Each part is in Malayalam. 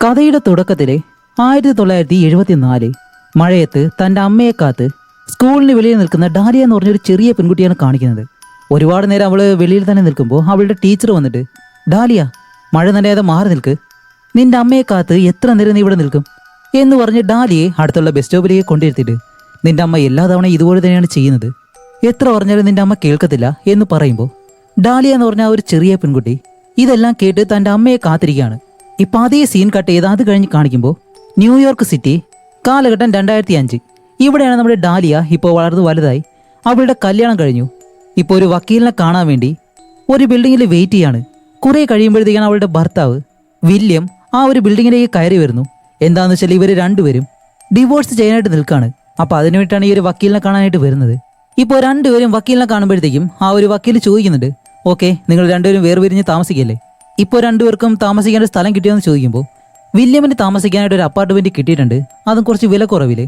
കഥയുടെ തുടക്കത്തിലെ 1974 മഴയത്ത് തൻ്റെ അമ്മയെ കാത്ത് സ്കൂളിന് വെളിയിൽ നിൽക്കുന്ന ഡാലിയ എന്ന് പറഞ്ഞൊരു ചെറിയ പെൺകുട്ടിയാണ് കാണിക്കുന്നത്. ഒരുപാട് നേരം അവൾ വെളിയിൽ തന്നെ നിൽക്കുമ്പോൾ അവളുടെ ടീച്ചർ വന്നിട്ട്, ഡാലിയ, മഴ നനയാതെ മാറി നിൽക്ക്, നിന്റെ അമ്മയെ കാത്ത് എത്ര നേരം നീ ഇവിടെ നിൽക്കും എന്ന് പറഞ്ഞ് ഡാലിയെ അടുത്തുള്ള ബസ് സ്റ്റോപ്പിലേക്ക് കൊണ്ടിരുത്തിയിട്ട്, നിന്റെ അമ്മ എല്ലാ തവണ ഇതുപോലെ തന്നെയാണ് ചെയ്യുന്നത്, എത്ര പറഞ്ഞാലും നിന്റെ അമ്മ കേൾക്കത്തില്ല എന്ന് പറയുമ്പോൾ ഡാലിയ എന്ന് പറഞ്ഞ ഒരു ചെറിയ പെൺകുട്ടി ഇതെല്ലാം കേട്ട് തൻ്റെ അമ്മയെ കാത്തിരിക്കുകയാണ്. ഇപ്പം അതേ സീൻ കട്ട് ചെയ്ത് അത് കഴിഞ്ഞ് കാണിക്കുമ്പോൾ ന്യൂയോർക്ക് സിറ്റി, കാലഘട്ടം 2005. ഇവിടെയാണ് നമ്മുടെ ഡാലിയ ഇപ്പോൾ വളർന്നു വലുതായി. അവളുടെ കല്യാണം കഴിഞ്ഞു. ഇപ്പോൾ ഒരു വക്കീലിനെ കാണാൻ വേണ്ടി ഒരു ബിൽഡിങ്ങിൽ വെയിറ്റ് ചെയ്യാണ്. കുറെ കഴിയുമ്പോഴത്തേക്കാണ് അവളുടെ ഭർത്താവ് വില്യം ആ ഒരു ബിൽഡിങ്ങിലേക്ക് കയറി വരുന്നു. എന്താണെന്ന് വെച്ചാൽ ഇവർ രണ്ടുപേരും ഡിവോഴ്സ് ചെയ്യാനായിട്ട് നിൽക്കുകയാണ്. അപ്പോൾ അതിനു വേണ്ടിയിട്ടാണ് ഈ ഒരു വക്കീലിനെ കാണാനായിട്ട് വരുന്നത്. ഇപ്പോൾ രണ്ടുപേരും വക്കീലിനെ കാണുമ്പോഴത്തേക്കും ആ ഒരു വക്കീൽ ചോദിക്കുന്നുണ്ട്, ഓക്കെ, നിങ്ങൾ രണ്ടുപേരും വേർപിരിഞ്ഞ് താമസിക്കല്ലേ, ഇപ്പോൾ രണ്ടുപേർക്കും താമസിക്കേണ്ട സ്ഥലം കിട്ടിയെന്ന് ചോദിക്കുമ്പോൾ വില്യമിന് താമസിക്കാനായിട്ട് ഒരു അപ്പാർട്ട്മെന്റ് കിട്ടിയിട്ടുണ്ട്, അതും കുറച്ച് വില കുറവില്.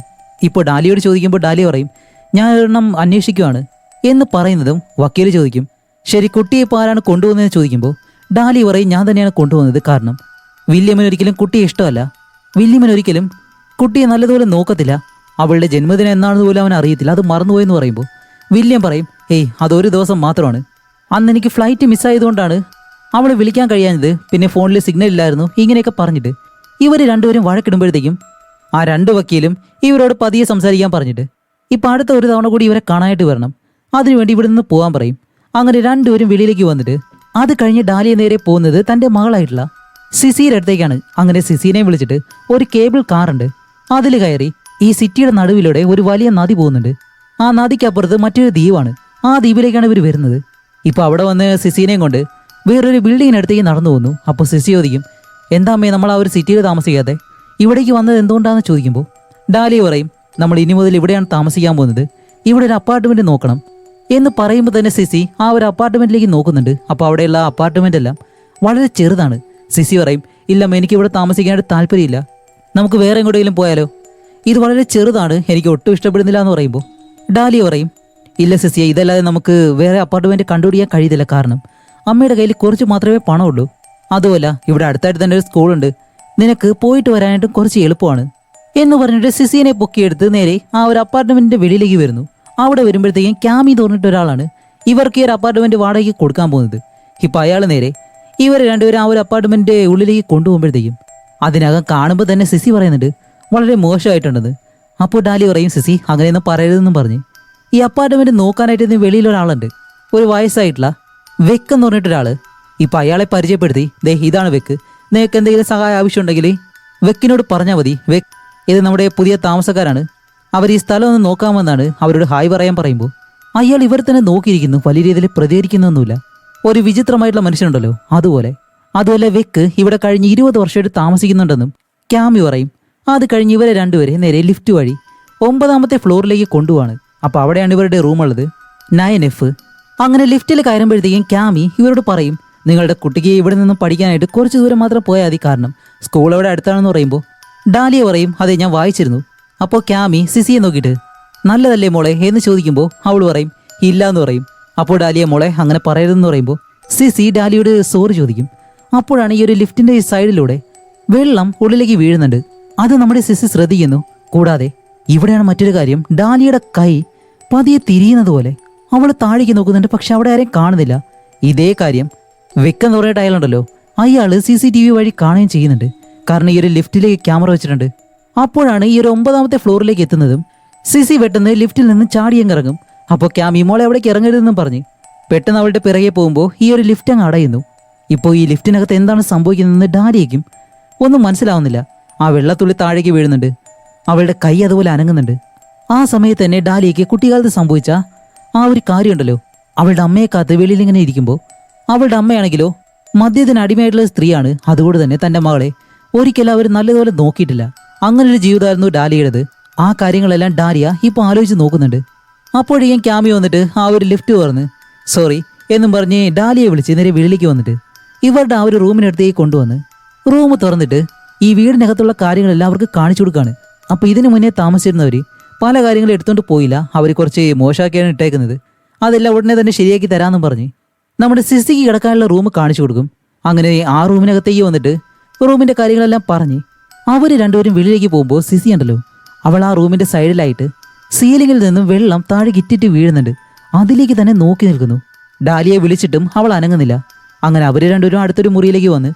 ഇപ്പോൾ ഡാലിയോട് ചോദിക്കുമ്പോൾ ഡാലിയ പറയും, ഞാൻ ഒരെണ്ണം അന്വേഷിക്കുവാണ് എന്ന് പറയുന്നതും വക്കീൽ ചോദിക്കും, ശരി, കുട്ടിയെ ഇപ്പോൾ ആരാണ് കൊണ്ടുപോകുന്നതെന്ന് ചോദിക്കുമ്പോൾ ഡാലി പറയും, ഞാൻ തന്നെയാണ് കൊണ്ടുപോകുന്നത്, കാരണം വില്യമിന് ഒരിക്കലും കുട്ടിയെ ഇഷ്ടമല്ല, വില്യമിന് ഒരിക്കലും കുട്ടിയെ നല്ലതുപോലെ നോക്കത്തില്ല, അവളുടെ ജന്മദിനം എന്നാണെന്ന് പോലും അവൻ അറിയത്തില്ല, അത് മറന്നുപോയെന്ന് പറയുമ്പോൾ വില്യം പറയും, ഏയ്, അതൊരു ദിവസം മാത്രമാണ്, അന്ന് എനിക്ക് ഫ്ലൈറ്റ് മിസ്സായതുകൊണ്ടാണ് അവളെ വിളിക്കാൻ കഴിയാഞ്ഞത്, പിന്നെ ഫോണിൽ സിഗ്നൽ ഇല്ലായിരുന്നു, ഇങ്ങനെയൊക്കെ പറഞ്ഞിട്ട് ഇവർ രണ്ടുപേരും വഴക്കിടുമ്പോഴത്തേക്കും ആ രണ്ട് വക്കീലും ഇവരോട് പതിയെ സംസാരിക്കാൻ പറഞ്ഞിട്ട് ഇപ്പം അടുത്ത ഒരു തവണ കൂടി ഇവരെ കാണാനായിട്ട് വരണം, അതിനുവേണ്ടി ഇവിടെ നിന്ന് പോകാൻ പറയും. അങ്ങനെ രണ്ടുപേരും വെളിയിലേക്ക് വന്നിട്ട് അത് കഴിഞ്ഞ് ഡാലിയ നേരെ പോകുന്നത് തൻ്റെ മകളായിട്ടുള്ള സിസിയുടെ അടുത്തേക്കാണ്. അങ്ങനെ സിസിനെ വിളിച്ചിട്ട് ഒരു കേബിൾ കാറുണ്ട്, അതിൽ കയറി ഈ സിറ്റിയുടെ നടുവിലൂടെ ഒരു വലിയ നദി പോകുന്നുണ്ട്. ആ നദിക്കപ്പുറത്ത് മറ്റൊരു ദ്വീപാണ്. ആ ദ്വീപിലേക്കാണ് ഇവർ വരുന്നത്. ഇപ്പം അവിടെ വന്ന് സിസിനെയും കൊണ്ട് വേറൊരു ബിൽഡിങ്ങിനടുത്തേക്ക് നടന്നു പോകുന്നു. അപ്പോൾ സിസി ചോദിക്കും, എന്താ അമ്മേ നമ്മൾ ആ ഒരു സിറ്റിയിൽ താമസിക്കാതെ ഇവിടേക്ക് വന്നത് എന്തുകൊണ്ടാണെന്ന് ചോദിക്കുമ്പോൾ ഡാലിയ പറയും, നമ്മൾ ഇനി മുതൽ ഇവിടെയാണ് താമസിക്കാൻ പോകുന്നത്, ഇവിടെ ഒരു അപ്പാർട്ട്മെന്റ് നോക്കണം എന്ന് പറയുമ്പോൾ തന്നെ സിസി ആ ഒരു അപ്പാർട്ട്മെന്റിലേക്ക് നോക്കുന്നുണ്ട്. അപ്പോൾ അവിടെയുള്ള അപ്പാർട്ട്മെന്റ് എല്ലാം വളരെ ചെറുതാണ്. സിസി പറയും, ഇല്ലമ്മ, എനിക്ക് ഇവിടെ താമസിക്കാനായിട്ട് താല്പര്യമില്ല, നമുക്ക് വേറെ എങ്ങോട്ടെങ്കിലും പോയാലോ, ഇത് വളരെ ചെറുതാണ്, എനിക്ക് ഒട്ടും ഇഷ്ടപ്പെടുന്നില്ല എന്ന് പറയുമ്പോൾ ഡാലിയ പറയും, ഇല്ല സിസിയെ, ഇതല്ലാതെ നമുക്ക് വേറെ അപ്പാർട്ട്മെന്റ് കണ്ടുപിടിക്കാൻ കഴിയത്തില്ല, കാരണം അമ്മയുടെ കയ്യിൽ കുറച്ച് മാത്രമേ പണമുള്ളൂ, അതുമല്ല ഇവിടെ അടുത്തായിട്ട് തന്നെ ഒരു സ്കൂളുണ്ട്, നിനക്ക് പോയിട്ട് വരാനായിട്ടും കുറച്ച് എളുപ്പമാണ് എന്ന് പറഞ്ഞിട്ട് സിസിനെ പൊക്കിയെടുത്ത് നേരെ ആ ഒരു അപ്പാർട്ട്മെന്റിന്റെ വെളിയിലേക്ക് വരുന്നു. അവിടെ വരുമ്പോഴത്തേക്കും ക്യാമി എന്ന് പറഞ്ഞിട്ട് ഒരാളാണ് ഇവർക്ക് ഈ ഒരു അപ്പാർട്ട്മെന്റ് വാടകയ്ക്ക് കൊടുക്കാൻ പോകുന്നത്. ഇപ്പം അയാൾ നേരെ ഇവർ രണ്ടുപേരും ആ ഒരു അപ്പാർട്ട്മെന്റ് ഉള്ളിലേക്ക് കൊണ്ടുപോകുമ്പോഴത്തേക്കും അതിനകം കാണുമ്പോൾ തന്നെ സിസി പറയുന്നുണ്ട്, വളരെ മോശമായിട്ടുണ്ടെന്ന്. അപ്പോൾ ഡാലി പറയും, സിസി അങ്ങനെയൊന്നും പറയരുതെന്നും പറഞ്ഞ് ഈ അപ്പാർട്ട്മെന്റ് നോക്കാനായിട്ട് ഇന്ന് വെളിയിലൊരാളുണ്ട്, ഒരു വയസ്സായിട്ടുള്ള വെക്ക് എന്ന് പറഞ്ഞിട്ടൊരാള്. ഇപ്പം അയാളെ പരിചയപ്പെടുത്തി, ദേ ഇതാണ് വെക്ക്, നിനക്ക് എന്തെങ്കിലും സഹായം ആവശ്യമുണ്ടെങ്കിൽ വെക്കിനോട് പറഞ്ഞാൽ മതി, വെക്ക് ഇത് നമ്മുടെ പുതിയ താമസക്കാരാണ്, അവർ ഈ സ്ഥലം ഒന്ന് നോക്കാമെന്നാണ് അവരോട് ഹായ് പറയാൻ പറയുമ്പോൾ അയാൾ ഇവർ തന്നെ നോക്കിയിരിക്കുന്നു, വലിയ രീതിയിൽ പ്രതികരിക്കുന്നൊന്നുമില്ല, ഒരു വിചിത്രമായിട്ടുള്ള മനുഷ്യനുണ്ടല്ലോ അതുപോലെ വെക്ക് ഇവിടെ കഴിഞ്ഞ് 20 വർഷമായിട്ട് താമസിക്കുന്നുണ്ടെന്നും ക്യാമി പറയും. അത് കഴിഞ്ഞ് ഇവരെ രണ്ടുപേരെ നേരെ ലിഫ്റ്റ് വഴി 9ാമത്തെ ഫ്ലോറിലേക്ക് കൊണ്ടുപോവാണ്. അപ്പോൾ അവിടെയാണ് ഇവരുടെ റൂമുള്ളത്, 9F. അങ്ങനെ ലിഫ്റ്റിൽ കയറുമ്പോഴത്തേക്കും ക്യാമി ഇവരോട് പറയും, നിങ്ങളുടെ കുട്ടിക്ക് ഇവിടെ നിന്നും പഠിക്കാനായിട്ട് കുറച്ച് ദൂരം മാത്രം പോയാൽ മതി, കാരണം സ്കൂൾ അവിടെ അടുത്താണെന്ന് പറയുമ്പോൾ ഡാലിയ പറയും, അതെ ഞാൻ വായിച്ചിരുന്നു. അപ്പോൾ ക്യാമി സിസിയെ നോക്കിയിട്ട്, നല്ലതല്ലേ മോളെ എന്ന് ചോദിക്കുമ്പോൾ അവൾ പറയും, ഇല്ല എന്ന് പറയും. അപ്പോൾ ഡാലിയ, മോളെ അങ്ങനെ പറയരുതെന്ന് പറയുമ്പോൾ സിസി ഡാലിയോട് സോറി ചോദിക്കും. അപ്പോഴാണ് ഈ ഒരു ലിഫ്റ്റിന്റെ ഈ സൈഡിലൂടെ വെള്ളം ഉള്ളിലേക്ക് വീഴുന്നുണ്ട്. അത് നമ്മുടെ സിസി ശ്രദ്ധിക്കുന്നു. കൂടാതെ ഇവിടെയാണ് മറ്റൊരു കാര്യം, ഡാലിയുടെ കൈ പതിയെ തിരിയുന്നത് പോലെ അവൾ താഴേക്ക് നോക്കുന്നുണ്ട്, പക്ഷെ അവിടെ ആരെയും കാണുന്നില്ല. ഇതേ കാര്യം വെക്കെന്ന് പറഞ്ഞിട്ട് അയാളുണ്ടല്ലോ, അയാൾ CCTV വഴി കാണുകയും ചെയ്യുന്നുണ്ട്, കാരണം ഈ ഒരു ലിഫ്റ്റിലേക്ക് ക്യാമറ വെച്ചിട്ടുണ്ട്. അപ്പോഴാണ് ഈ ഒരു 9ാമത്തെ ഫ്ലോറിലേക്ക് എത്തുന്നതും സിസി പെട്ടെന്ന് ലിഫ്റ്റിൽ നിന്ന് ചാടിയങ്ങിറങ്ങും. അപ്പോൾ ക്യാമി, മോളെ അവിടേക്ക് ഇറങ്ങരുതെന്നും പറഞ്ഞ് പെട്ടെന്ന് അവളുടെ പിറകെ പോകുമ്പോൾ ഈ ഒരു ലിഫ്റ്റ് അങ്ങ് അടയുന്നു. ഇപ്പോൾ ഈ ലിഫ്റ്റിനകത്ത് എന്താണ് സംഭവിക്കുന്നതെന്ന് ഡാലിയയ്ക്കും ഒന്നും മനസ്സിലാവുന്നില്ല. ആ വെള്ളത്തുള്ളി താഴേക്ക് വീഴുന്നുണ്ട്, അവളുടെ കൈ അതുപോലെ അനങ്ങുന്നുണ്ട്. ആ സമയത്ത് തന്നെ ഡാലിയയ്ക്ക് കുട്ടിക്കാലത്ത് സംഭവിച്ച ആ ഒരു കാര്യമുണ്ടല്ലോ, അവളുടെ അമ്മയെ കാത്ത് വെളിയിൽ ഇങ്ങനെ ഇരിക്കുമ്പോൾ അവളുടെ അമ്മയാണെങ്കിലോ മദ്യത്തിന് അടിമയായിട്ടുള്ള സ്ത്രീയാണ്, അതുകൊണ്ട് തന്നെ തൻ്റെ മകളെ ഒരിക്കലും അവർ നല്ലതുപോലെ നോക്കിയിട്ടില്ല. അങ്ങനൊരു ജീവിതമായിരുന്നു ഡാലിയുടേത്. ആ കാര്യങ്ങളെല്ലാം ഡാലിയ ഇപ്പോൾ ആലോചിച്ച് നോക്കുന്നുണ്ട്. അപ്പോഴേക്കും ക്യാമി വന്നിട്ട് ആ ഒരു ലിഫ്റ്റ് തുറന്ന് സോറി എന്നും പറഞ്ഞ് ഡാലിയെ വിളിച്ച് നേരെ വെളിയിലേക്ക് വന്നിട്ട് ഇവരുടെ ആ ഒരു റൂമിനടുത്തേക്ക് കൊണ്ടുവന്ന് റൂം തുറന്നിട്ട് ഈ വീടിനകത്തുള്ള കാര്യങ്ങളെല്ലാം അവർക്ക് കാണിച്ചു കൊടുക്കുകയാണ്. അപ്പോൾ ഇതിനു മുന്നേ താമസിച്ചിരുന്നവർ പല കാര്യങ്ങളും എടുത്തുകൊണ്ട് പോയില്ല, അവർ കുറച്ച് മോശമാക്കിയാണ് ഇട്ടേക്കുന്നത്, അതെല്ലാം ഉടനെ തന്നെ ശരിയാക്കി തരാമെന്നും പറഞ്ഞ് നമ്മുടെ സിസിക്ക് കിടക്കാനുള്ള റൂം കാണിച്ചു കൊടുക്കും. അങ്ങനെ ആ റൂമിനകത്തേക്ക് വന്നിട്ട് റൂമിൻ്റെ കാര്യങ്ങളെല്ലാം പറഞ്ഞ് അവർ രണ്ടുപേരും വെളിയിലേക്ക് പോകുമ്പോൾ സിസി ഉണ്ടല്ലോ, അവൾ ആ റൂമിന്റെ സൈഡിലായിട്ട് സീലിംഗിൽ നിന്നും വെള്ളം താഴെ ഇറ്റിട്ട് വീഴുന്നുണ്ട്. അതിലേക്ക് തന്നെ നോക്കി നിൽക്കുന്നു. ഡാലിയെ വിളിച്ചിട്ടും അവൾ അനങ്ങുന്നില്ല. അങ്ങനെ അവർ രണ്ടുപേരും അടുത്തൊരു മുറിയിലേക്ക് വന്ന്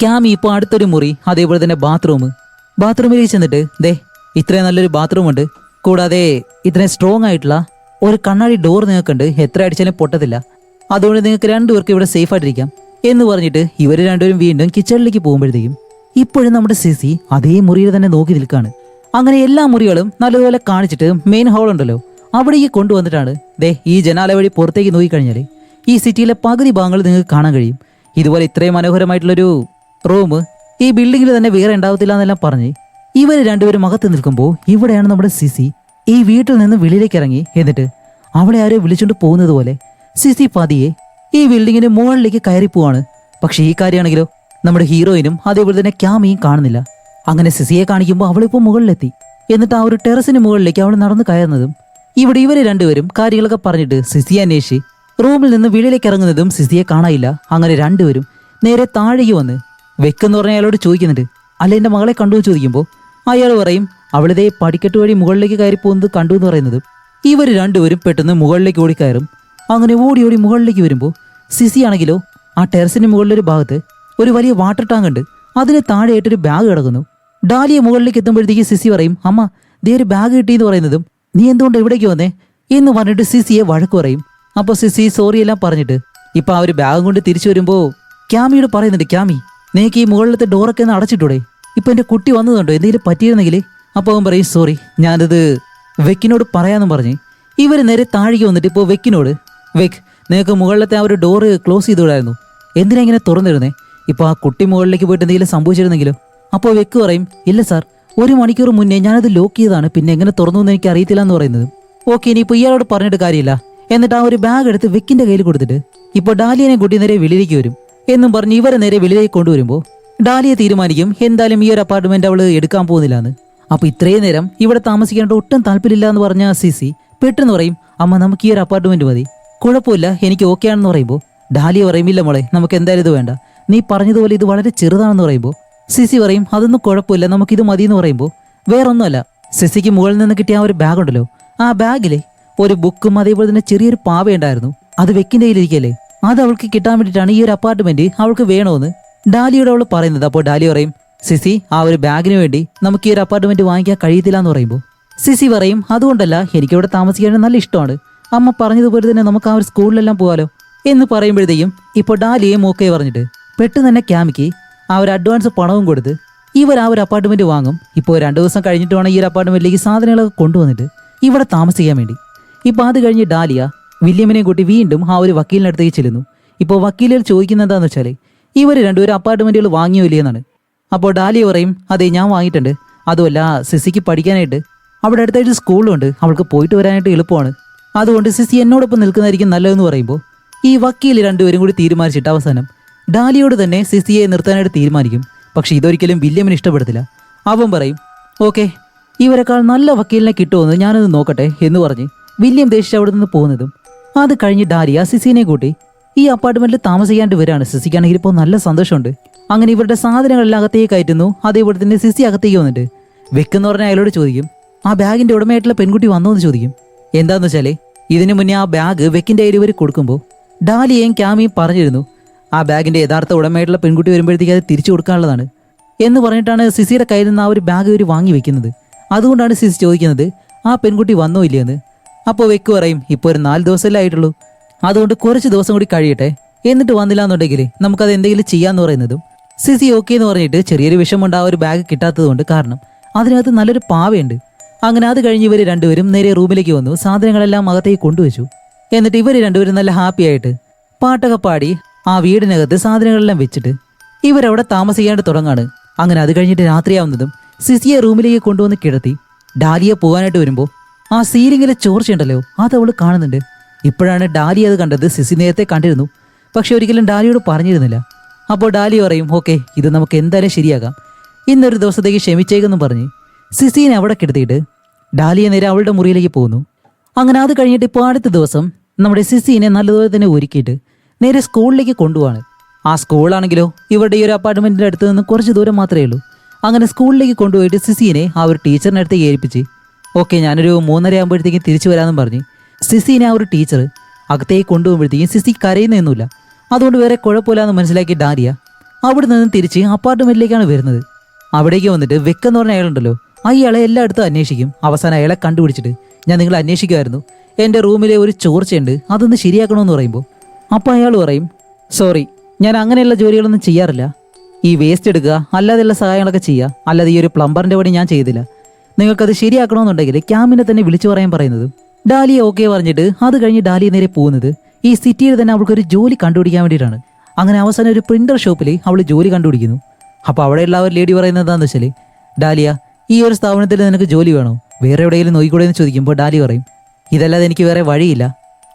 ക്യാമി ഇപ്പോൾ അടുത്തൊരു മുറി, അതേപോലെ തന്നെ ബാത്റൂമിലേക്ക് ചെന്നിട്ട് ദേ ഇത്രയും നല്ലൊരു ബാത്റൂം ഉണ്ട്, കൂടാതെ ഇത്രയും സ്ട്രോങ് ആയിട്ടുള്ള ഒരു കണ്ണാടി ഡോർ നിങ്ങൾക്കുണ്ട്, എത്ര അടിച്ചാലും പൊട്ടത്തില്ല, അതുകൊണ്ട് നിങ്ങൾക്ക് രണ്ടുപേർക്ക് ഇവിടെ സേഫ് ആയിട്ടിരിക്കാം എന്ന് പറഞ്ഞിട്ട് ഇവർ രണ്ടുപേരും വീണ്ടും കിച്ചണിലേക്ക് പോകുമ്പോഴത്തേക്കും ഇപ്പോഴും നമ്മുടെ സിസി അതേ മുറിയിൽ തന്നെ നോക്കി നിൽക്കുകയാണ്. അങ്ങനെ എല്ലാ മുറികളും നല്ലതുപോലെ കാണിച്ചിട്ട് മെയിൻ ഹാൾ ഉണ്ടല്ലോ അവിടേക്ക് കൊണ്ടുവന്നിട്ടാണ് ദേ ഈ ജനാല വഴി പുറത്തേക്ക് നോക്കിക്കഴിഞ്ഞാൽ ഈ സിറ്റിയിലെ പകുതി ഭാഗങ്ങൾ നിങ്ങൾക്ക് കാണാൻ കഴിയും. ഇതുപോലെ ഇത്രയും മനോഹരമായിട്ടുള്ളൊരു റൂം ഈ ബിൽഡിങ്ങിൽ തന്നെ വേറെ ഉണ്ടാവത്തില്ല എന്നെല്ലാം പറഞ്ഞ് ഇവർ രണ്ടുപേരും അകത്ത് നിൽക്കുമ്പോൾ ഇവിടെയാണ് നമ്മുടെ സിസി ഈ വീട്ടിൽ നിന്ന് വെളിയിലേക്ക് ഇറങ്ങി. എന്നിട്ട് അവളെ ആരോ വിളിച്ചുകൊണ്ട് പോകുന്നത് പോലെ സിസി പതിയെ ഈ ബിൽഡിങ്ങിന് മുകളിലേക്ക് കയറി പോവാണ്. പക്ഷെ ഈ കാര്യമാണെങ്കിലോ നമ്മുടെ ഹീറോയിനും അതേപോലെ തന്നെ ക്യാമിയും കാണുന്നില്ല. അങ്ങനെ സിസിയെ കാണിക്കുമ്പോൾ അവളിപ്പോൾ മുകളിലെത്തി. എന്നിട്ട് ആ ഒരു ടെറസിന് മുകളിലേക്ക് അവൾ നടന്ന് കയറുന്നതും ഇവിടെ ഇവര് രണ്ടുപേരും കാര്യങ്ങളൊക്കെ പറഞ്ഞിട്ട് സിസിയെ അന്വേഷിച്ച് റൂമിൽ നിന്ന് വെളിയിലേക്ക് ഇറങ്ങുന്നതും സിസിയെ കാണാനില്ല. അങ്ങനെ രണ്ടുപേരും നേരെ താഴേക്ക് വന്ന് വെക്കെന്ന് പറഞ്ഞ അയാളോട് ചോദിക്കുന്നുണ്ട്, അല്ല എൻ്റെ മകളെ കണ്ടു എന്ന് ചോദിക്കുമ്പോൾ അയാൾ പറയും അവളിതേ പടിക്കെട്ട് വഴി മുകളിലേക്ക് കയറി പോകുന്നത് കണ്ടു എന്ന് പറയുന്നത്. ഇവർ രണ്ടുപേരും പെട്ടെന്ന് മുകളിലേക്ക് ഓടിക്കയറും. അങ്ങനെ ഓടി ഓടി മുകളിലേക്ക് വരുമ്പോൾ സിസി ആണെങ്കിലോ ആ ടെറസിന് മുകളിലൊരു ഭാഗത്ത് ഒരു വലിയ വാട്ടർ ടാങ്ക് ഉണ്ട്, അതിന് താഴെയായിട്ടൊരു ബാഗ് കിടക്കുന്നു. ഡാലിയെ മുകളിലേക്ക് എത്തുമ്പോഴത്തേക്ക് സിസി പറയും, അമ്മ ദേ ഒരു ബാഗ് കിട്ടിയെന്ന് പറയുന്നതും നീ എന്തുകൊണ്ട് എവിടേക്ക് വന്നേ എന്ന് പറഞ്ഞിട്ട് സിസിയെ വഴക്ക് പറയും. അപ്പോൾ സിസി സോറി എല്ലാം പറഞ്ഞിട്ട് ഇപ്പൊ ആ ഒരു ബാഗും കൊണ്ട് തിരിച്ചു വരുമ്പോൾ ക്യാമിയോട് പറയുന്നുണ്ട്, ക്യാമി നിനക്ക് ഈ മുകളിലത്തെ ഡോറൊക്കെ ഒന്ന് അടച്ചിട്ടൂടെ, ഇപ്പൊ എന്റെ കുട്ടി വന്നതുണ്ടോ, എന്തെങ്കിലും പറ്റിയിരുന്നെങ്കിൽ. അപ്പോൾ അവൻ പറയും സോറി ഞാനത് വെക്കിനോട് പറയാമെന്നും പറഞ്ഞ് ഇവർ നേരെ താഴേക്ക് വന്നിട്ട് ഇപ്പോൾ വെക്കിനോട് വെക്ക് നിനക്ക് മുകളിലത്തെ ആ ഒരു ഡോറ് ക്ലോസ് ചെയ്തുകൂടായിരുന്നു, എന്തിനാ ഇങ്ങനെ തുറന്നിരുന്നേ, ഇപ്പൊ ആ കുട്ടി മുകളിലേക്ക് പോയിട്ട് എന്തെങ്കിലും സംഭവിച്ചിരുന്നെങ്കിലോ. അപ്പോൾ വെക്ക് പറയും ഇല്ല സാർ, 1 മണിക്കൂർ മുന്നേ ഞാനത് ലോക്ക് ചെയ്തതാണ്, പിന്നെ എങ്ങനെ തുറന്നു എന്ന് എനിക്ക് അറിയത്തില്ല എന്ന് പറയുന്നത്. ഓക്കെ ഇനിയിപ്പോൾ ഇയാളോട് പറഞ്ഞിട്ട് കാര്യമില്ല. എന്നിട്ട് ആ ഒരു ബാഗ് എടുത്ത് വെക്കിന്റെ കയ്യിൽ കൊടുത്തിട്ട് ഇപ്പോൾ ഡാലിയനെ കൂട്ടി നേരെ വെളിയിലേക്ക് വരും എന്നും പറഞ്ഞ് ഇവരെ നേരെ വെളിയിലേക്ക് കൊണ്ടുവരുമ്പോൾ ഡാലിയെ തീരുമാനിക്കും എന്തായാലും ഈ ഒരു അപ്പാർട്ട്മെന്റ് അവള് എടുക്കാൻ പോകുന്നില്ലാന്ന്. അപ്പൊ ഇത്രയും നേരം ഇവിടെ താമസിക്കേണ്ട ഒട്ടും താല്പര്യമില്ല എന്ന് പറഞ്ഞ സിസി പെട്ടെന്ന് പറയും, അമ്മ നമുക്ക് ഈ ഒരു അപ്പാർട്ട്മെന്റ് മതി, കുഴപ്പമില്ല എനിക്ക് ഓക്കെ ആണെന്ന് പറയുമ്പോൾ ഡാലിയ പറയും ഇല്ല മോളെ നമുക്ക് എന്തായാലും ഇത് വേണ്ട, നീ പറഞ്ഞതുപോലെ ഇത് വളരെ ചെറുതാണെന്ന് പറയുമ്പോൾ സിസി പറയും അതൊന്നും കുഴപ്പമില്ല നമുക്കിത് മതി എന്ന് പറയുമ്പോൾ വേറൊന്നുമല്ല സിസിക്ക് മുകളിൽ നിന്ന് കിട്ടിയ ആ ഒരു ബാഗ് ഉണ്ടല്ലോ, ആ ബാഗിലെ ഒരു ബുക്കും അതേപോലെ തന്നെ ചെറിയൊരു പാവയുണ്ടായിരുന്നു, അത് വെക്കിന്റെ കയ്യിലിരിക്കല്ലേ, അത് അവൾക്ക് കിട്ടാൻ വേണ്ടിയിട്ടാണ് ഈ ഒരു അപ്പാർട്ട്മെന്റ് അവൾക്ക് വേണമെന്ന് ഡാലിയോട് അവൾ പറയുന്നത്. അപ്പോൾ ഡാലി പറയും സിസി ആ ഒരു ബാഗിന് വേണ്ടി നമുക്ക് ഈ ഒരു അപ്പാർട്ട്മെന്റ് വാങ്ങിക്കാൻ കഴിയത്തില്ല എന്ന് പറയുമ്പോൾ സിസി പറയും അതുകൊണ്ടല്ല എനിക്കിവിടെ താമസിക്കാൻ നല്ല ഇഷ്ടമാണ്, അമ്മ പറഞ്ഞതുപോലെ തന്നെ നമുക്ക് ആ ഒരു സ്കൂളിലെല്ലാം പോകാലോ എന്ന് പറയുമ്പോഴത്തേക്കും ഇപ്പോൾ ഡാലിയെ മോക്കെ പറഞ്ഞിട്ട് പെട്ടെന്ന് തന്നെ ക്യാമിക്ക് ആ ഒരു അഡ്വാൻസ് പണവും കൊടുത്ത് ഇവർ ആ ഒരു അപ്പാർട്ട്മെന്റ് വാങ്ങും. ഇപ്പോൾ 2 ദിവസം കഴിഞ്ഞിട്ട് വേണം ഈ ഒരു അപ്പാർട്ട്മെന്റിലേക്ക് സാധനങ്ങളൊക്കെ കൊണ്ടുവന്നിട്ട് ഇവിടെ താമസിക്കാൻ വേണ്ടി. ഇപ്പൊ അത് കഴിഞ്ഞ് ഡാലിയ വില്യമിനെ കൂട്ടി വീണ്ടും ആ ഒരു വക്കീലിന്റെ അടുത്തേക്ക് ചെല്ലുന്നു. ഇപ്പോൾ വക്കീലുകൾ ചോദിക്കുന്നത് എന്താണെന്ന് വെച്ചാൽ ഇവർ രണ്ടുപേരും അപ്പാർട്ട്മെന്റുകൾ വാങ്ങിയോ ഇല്ലയെന്നാണ്. അപ്പോൾ ഡാലിയ പറയും അതെ ഞാൻ വാങ്ങിയിട്ടുണ്ട്, അതുമല്ല സിസിക്ക് പഠിക്കാനായിട്ട് അവിടെ അടുത്തായിട്ട് സ്കൂളുണ്ട്, അവൾക്ക് പോയിട്ട് വരാനായിട്ട് എളുപ്പമാണ്, അതുകൊണ്ട് സിസി എന്നോടൊപ്പം നിൽക്കുന്നതായിരിക്കും നല്ലതെന്ന് പറയുമ്പോൾ ഈ വക്കീൽ രണ്ടുപേരും കൂടി തീരുമാനിച്ചിട്ട് അവസാനം ഡാലിയോട് തന്നെ സിസിയെ നിർത്താനായിട്ട് തീരുമാനിക്കും. പക്ഷെ ഇതൊരിക്കലും വില്യമിന് ഇഷ്ടപ്പെടത്തില്ല. അവൻ പറയും ഓക്കെ ഇവരെക്കാൾ നല്ല വക്കീലിനെ കിട്ടുമെന്ന് ഞാനത് നോക്കട്ടെ എന്ന് പറഞ്ഞ് വില്യം ദേഷിച്ച് അവിടെ നിന്ന് പോകുന്നതും അത് കഴിഞ്ഞ് ഡാലിയ സിസിനെ കൂട്ടി ഈ അപ്പാർട്ട്മെന്റിൽ താമസിക്കാണ്ട് വരാണ്. സിസിക്കാണെങ്കിൽ ഇപ്പോൾ നല്ല സന്തോഷമുണ്ട്. അങ്ങനെ ഇവരുടെ സാധനങ്ങളെല്ലാം അകത്തേക്ക് കയറ്റുന്നു. അതേപോലെ തന്നെ സിസി അകത്തേക്ക് വന്നിട്ട് വെക്കെന്ന് പറഞ്ഞ അയാളോട് ചോദിക്കും ആ ബാഗിന്റെ ഉടമയായിട്ടുള്ള പെൺകുട്ടി വന്നോ എന്ന് ചോദിക്കും. എന്താന്ന് വെച്ചാലേ ഇതിനു മുന്നേ ആ ബാഗ് വെക്കിന്റെ കയ്യിൽ ഇവർ കൊടുക്കുമ്പോൾ ഡാലിയയും ക്യാമിയും പറഞ്ഞിരുന്നു ആ ബാഗിന്റെ യഥാർത്ഥ ഉടമയായിട്ടുള്ള പെൺകുട്ടി വരുമ്പോഴത്തേക്ക് അത് തിരിച്ചു കൊടുക്കാനുള്ളതാണ് എന്ന് പറഞ്ഞിട്ടാണ് സിസിയുടെ കയ്യിൽ നിന്ന് ആ ഒരു ബാഗ് ഇവർ വാങ്ങി വെക്കുന്നത്. അതുകൊണ്ടാണ് സിസി ചോദിക്കുന്നത് ആ പെൺകുട്ടി വന്നോ ഇല്ലയെന്ന്. അപ്പോൾ വെക്ക് പറയും ഇപ്പോൾ ഒരു 4 ദിവസമല്ലേ ആയിട്ടുള്ളൂ, അതുകൊണ്ട് കുറച്ച് ദിവസം കൂടി കഴിയട്ടെ, എന്നിട്ട് വന്നില്ല എന്നുണ്ടെങ്കിൽ നമുക്കത് എന്തെങ്കിലും ചെയ്യാന്ന് പറയുന്നതും സിസി ഓക്കെ എന്ന് പറഞ്ഞിട്ട് ചെറിയൊരു വിഷമമുണ്ട് ആ ഒരു ബാഗ് കിട്ടാത്തത് കൊണ്ട്, കാരണം അതിനകത്ത് നല്ലൊരു പാവയുണ്ട്. അങ്ങനെ അത് കഴിഞ്ഞ് ഇവർ രണ്ടുപേരും നേരെ റൂമിലേക്ക് വന്നു, സാധനങ്ങളെല്ലാം അകത്തേക്ക് കൊണ്ടുവച്ചു. എന്നിട്ട് ഇവർ രണ്ടുപേരും നല്ല ഹാപ്പി ആയിട്ട് പാട്ടൊക്കെ പാടി ആ വീടിനകത്ത് സാധനങ്ങളെല്ലാം വെച്ചിട്ട് ഇവരവിടെ താമസിക്കാണ്ട് തുടങ്ങാണ്. അങ്ങനെ അത് കഴിഞ്ഞിട്ട് രാത്രിയാവുന്നതും സിസിയെ റൂമിലേക്ക് കൊണ്ടുവന്ന് കിടത്തി ഡാലിയെ പോകാനായിട്ട് വരുമ്പോൾ ആ സീലിങ്ങിലെ ചോർച്ചയുണ്ടല്ലോ അത് അവൾ കാണുന്നുണ്ട്. ഇപ്പോഴാണ് ഡാലി അത് കണ്ടത്. സിസി നേരത്തെ കണ്ടിരുന്നു, പക്ഷെ ഒരിക്കലും ഡാലിയോട് പറഞ്ഞിരുന്നില്ല. അപ്പോൾ ഡാലി പറയും ഓക്കെ ഇത് നമുക്ക് എന്തായാലും ശരിയാക്കാം, ഇന്നൊരു ദിവസത്തേക്ക് ക്ഷമിച്ചേക്കെന്നും പറഞ്ഞ് സിസിനെ അവിടെ കിടത്തിയിട്ട് ഡാലിയെ നേരെ അവളുടെ മുറിയിലേക്ക് പോകുന്നു. അങ്ങനെ അത് കഴിഞ്ഞിട്ട് ഇപ്പോൾ അടുത്ത ദിവസം നമ്മുടെ സിസിനെ നല്ലതുപോലെ തന്നെ ഒരുക്കിയിട്ട് നേരെ സ്കൂളിലേക്ക് കൊണ്ടുപോവാണ്. ആ സ്കൂളാണെങ്കിലോ ഇവരുടെ ഈ ഒരു അപ്പാർട്ട്മെന്റിന്റെ അടുത്ത് നിന്ന് കുറച്ച് ദൂരം മാത്രമേ ഉള്ളൂ. അങ്ങനെ സ്കൂളിലേക്ക് കൊണ്ടുപോയിട്ട് സിസിനെ ആ ഒരു ടീച്ചറിൻ്റെ അടുത്ത് ഏൽപ്പിച്ച് ഓക്കെ ഞാനൊരു 3:30 ആകുമ്പോഴത്തേക്കും തിരിച്ചു വരാമെന്നും പറഞ്ഞ് സിസിനെ ആ ഒരു ടീച്ചർ അകത്തേക്ക് കൊണ്ടുപോകുമ്പോഴത്തേക്കും സിസി കരയുന്നൊന്നുമില്ല. അതുകൊണ്ട് വേറെ കുഴപ്പമില്ലാന്ന് മനസ്സിലാക്കി ഡാലിയ അവിടെ നിന്ന് തിരിച്ച് അപ്പാർട്ട്മെന്റിലേക്കാണ് വരുന്നത്. അവിടേക്ക് വന്നിട്ട് വെക്കെന്ന് പറഞ്ഞ അയാളുണ്ടല്ലോ, അയാളെ എല്ലായിടത്തും അന്വേഷിക്കും. അവസാനം അയാളെ കണ്ടുപിടിച്ചിട്ട് ഞാൻ നിങ്ങളെ അന്വേഷിക്കുമായിരുന്നു, എൻ്റെ റൂമിലെ ഒരു ചോർച്ചയുണ്ട്, അതൊന്ന് ശരിയാക്കണമെന്ന് പറയുമ്പോൾ അപ്പോൾ അയാൾ പറയും സോറി, ഞാൻ അങ്ങനെയുള്ള ജോലികളൊന്നും ചെയ്യാറില്ല. ഈ വേസ്റ്റ് എടുക്കുക അല്ലാതെയുള്ള സഹായങ്ങളൊക്കെ ചെയ്യുക, അല്ലാതെ ഈ ഒരു പ്ലംബറിൻ്റെ പണി ഞാൻ ചെയ്തില്ല. നിങ്ങൾക്കത് ശരിയാക്കണമെന്നുണ്ടെങ്കിൽ ക്യാമിനെ തന്നെ വിളിച്ചു പറയാൻ പറയുന്നത്. ഡാലിയ ഓക്കെ പറഞ്ഞിട്ട് അത് കഴിഞ്ഞ് ഡാലിയ നേരെ പോകുന്നത് ഈ സിറ്റിയിൽ തന്നെ അവൾക്കൊരു ജോലി കണ്ടുപിടിക്കാൻ വേണ്ടിയിട്ടാണ്. അങ്ങനെ അവസാനം ഒരു പ്രിന്റർ ഷോപ്പിൽ അവൾ ജോലി കണ്ടുപിടിക്കുന്നു. അപ്പോൾ അവിടെയുള്ള ഒരു ലേഡി പറയുന്നത് എന്താണെന്ന് വെച്ചാൽ, ഡാലിയ ഈ ഒരു സ്ഥാപനത്തിൽ നിനക്ക് ജോലി വേണോ, വേറെ എവിടെയെങ്കിലും നോക്കിക്കൂടെ എന്ന് ചോദിക്കുമ്പോൾ ഡാലി പറയും ഇതല്ലാതെ എനിക്ക് വേറെ വഴിയില്ല,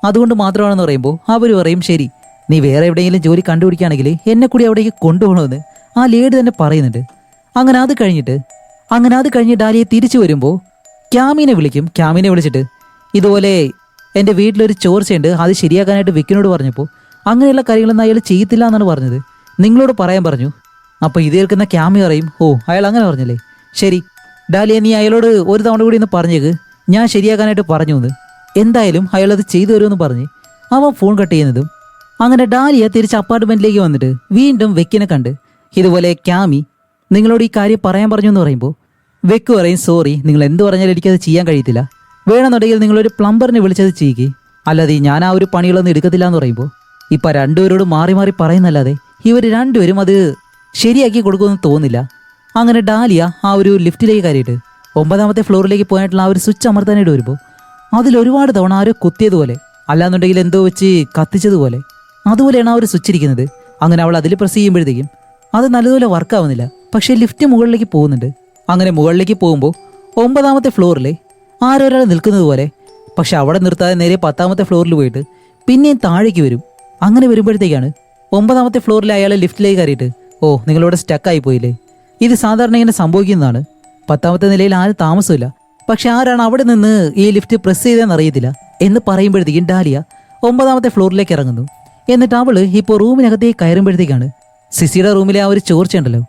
അതുകൊണ്ട് മാത്രമാണെന്ന് പറയുമ്പോൾ അവർ പറയും ശരി, നീ വേറെ എവിടെയെങ്കിലും ജോലി കണ്ടുപിടിക്കുകയാണെങ്കിൽ എന്നെ കൂടി അവിടേക്ക് കൊണ്ടുപോകണമെന്ന് ആ ലേഡി തന്നെ പറയുന്നുണ്ട്. അങ്ങനെ അത് കഴിഞ്ഞ് ഡാലിയെ തിരിച്ചു വരുമ്പോൾ ക്യാമിനെ വിളിക്കും. ക്യാമിനെ വിളിച്ചിട്ട് ഇതുപോലെ എൻ്റെ വീട്ടിലൊരു ചോർച്ചയുണ്ട്, അത് ശരിയാക്കാനായിട്ട് വിക്കിനോട് പറഞ്ഞപ്പോൾ അങ്ങനെയുള്ള കാര്യങ്ങളൊന്നും അയാൾ ചെയ്യത്തില്ല എന്നാണ് പറഞ്ഞത്, നിങ്ങളോട് പറയാൻ പറഞ്ഞു. അപ്പോൾ ഇത് കേൾക്കുന്ന ക്യാമി പറയും ഓ അയാൾ അങ്ങനെ പറഞ്ഞല്ലേ, ശരി ഡാലിയ നീ അയാളോട് ഒരു തവണ കൂടി ഒന്ന് പറഞ്ഞേക്ക്, ഞാൻ ശരിയാക്കാനായിട്ട് പറഞ്ഞു എന്ന്. എന്തായാലും അയാളത് ചെയ്തു വരുമെന്ന് പറഞ്ഞ് അവൻ ഫോൺ കട്ട് ചെയ്യുന്നതും അങ്ങനെ ഡാലിയ തിരിച്ച് അപ്പാർട്ട്മെന്റിലേക്ക് വന്നിട്ട് വീണ്ടും വെക്കിനെ കണ്ട് ഇതുപോലെ ക്യാമി നിങ്ങളോട് ഈ കാര്യം പറയാൻ പറഞ്ഞു എന്ന് പറയുമ്പോൾ വെക്ക് പറയും സോറി, നിങ്ങൾ എന്ത് പറഞ്ഞാലും എനിക്കത് ചെയ്യാൻ കഴിയത്തില്ല, വേണമെന്നുണ്ടെങ്കിൽ നിങ്ങളൊരു പ്ലംബറിനെ വിളിച്ചത് ചെയ്യുക, അല്ലാതെ ഞാൻ ആ ഒരു പണികളൊന്നും എടുക്കത്തില്ല എന്ന് പറയുമ്പോൾ ഇപ്പം രണ്ടുപേരോട് മാറി മാറി പറയുന്നല്ലാതെ ഇവർ രണ്ടുപേരും അത് ശരിയാക്കി കൊടുക്കുമെന്ന് തോന്നുന്നില്ല. അങ്ങനെ ഡാലിയ ആ ഒരു ലിഫ്റ്റിലേക്ക് കയറിയിട്ട് 9ാമത്തെ ഫ്ലോറിലേക്ക് പോയിട്ടുള്ള ആ ഒരു സ്വിച്ച് അമർത്താനായിട്ട് വരുമ്പോൾ അതിലൊരുപാട് തവണ ആരോ കുത്തിയതുപോലെ, അല്ലാന്നുണ്ടെങ്കിൽ എന്തോ വെച്ച് കത്തിച്ചതുപോലെ അതുപോലെയാണ് ആ ഒരു സ്വിച്ച് ഇരിക്കുന്നത്. അങ്ങനെ അവൾ അതിൽ പ്രസ് ചെയ്യുമ്പോഴത്തേക്കും അത് നല്ലതുപോലെ വർക്കാവുന്നില്ല. പക്ഷേ ലിഫ്റ്റ് മുകളിലേക്ക് പോകുന്നുണ്ട്. അങ്ങനെ മുകളിലേക്ക് പോകുമ്പോൾ 9ാമത്തെ ഫ്ലോറിൽ ആരൊരാൾ നിൽക്കുന്നത് പോലെ, പക്ഷെ അവിടെ നിർത്താതെ നേരെ 10ാമത്തെ ഫ്ലോറിൽ പോയിട്ട് പിന്നെയും താഴേക്ക് വരും. അങ്ങനെ വരുമ്പോഴത്തേക്കാണ് 9ാമത്തെ ഫ്ലോറിൽ അയാൾ ലിഫ്റ്റിലേക്ക് കയറിയിട്ട് ഓ നിങ്ങളിവിടെ സ്റ്റക്കായി പോയില്ലേ, ഇത് സാധാരണ ഇങ്ങനെ സംഭവിക്കുന്നതാണ്, 10ാമത്തെ നിലയിൽ ആരും താമസമില്ല, പക്ഷെ ആരാണ് അവിടെ നിന്ന് ഈ ലിഫ്റ്റ് പ്രസ് ചെയ്തതെന്ന് അറിയത്തില്ല എന്ന് പറയുമ്പോഴത്തേക്കും ഡാലിയ 9ാമത്തെ ഫ്ലോറിലേക്ക് ഇറങ്ങുന്നു. എന്നിട്ട് അവള് ഇപ്പോൾ റൂമിനകത്തേക്ക് കയറുമ്പോഴത്തേക്കാണ് സിസിയുടെ റൂമിലെ ആ ഒരു ചോർച്ചയുണ്ടല്ലോ,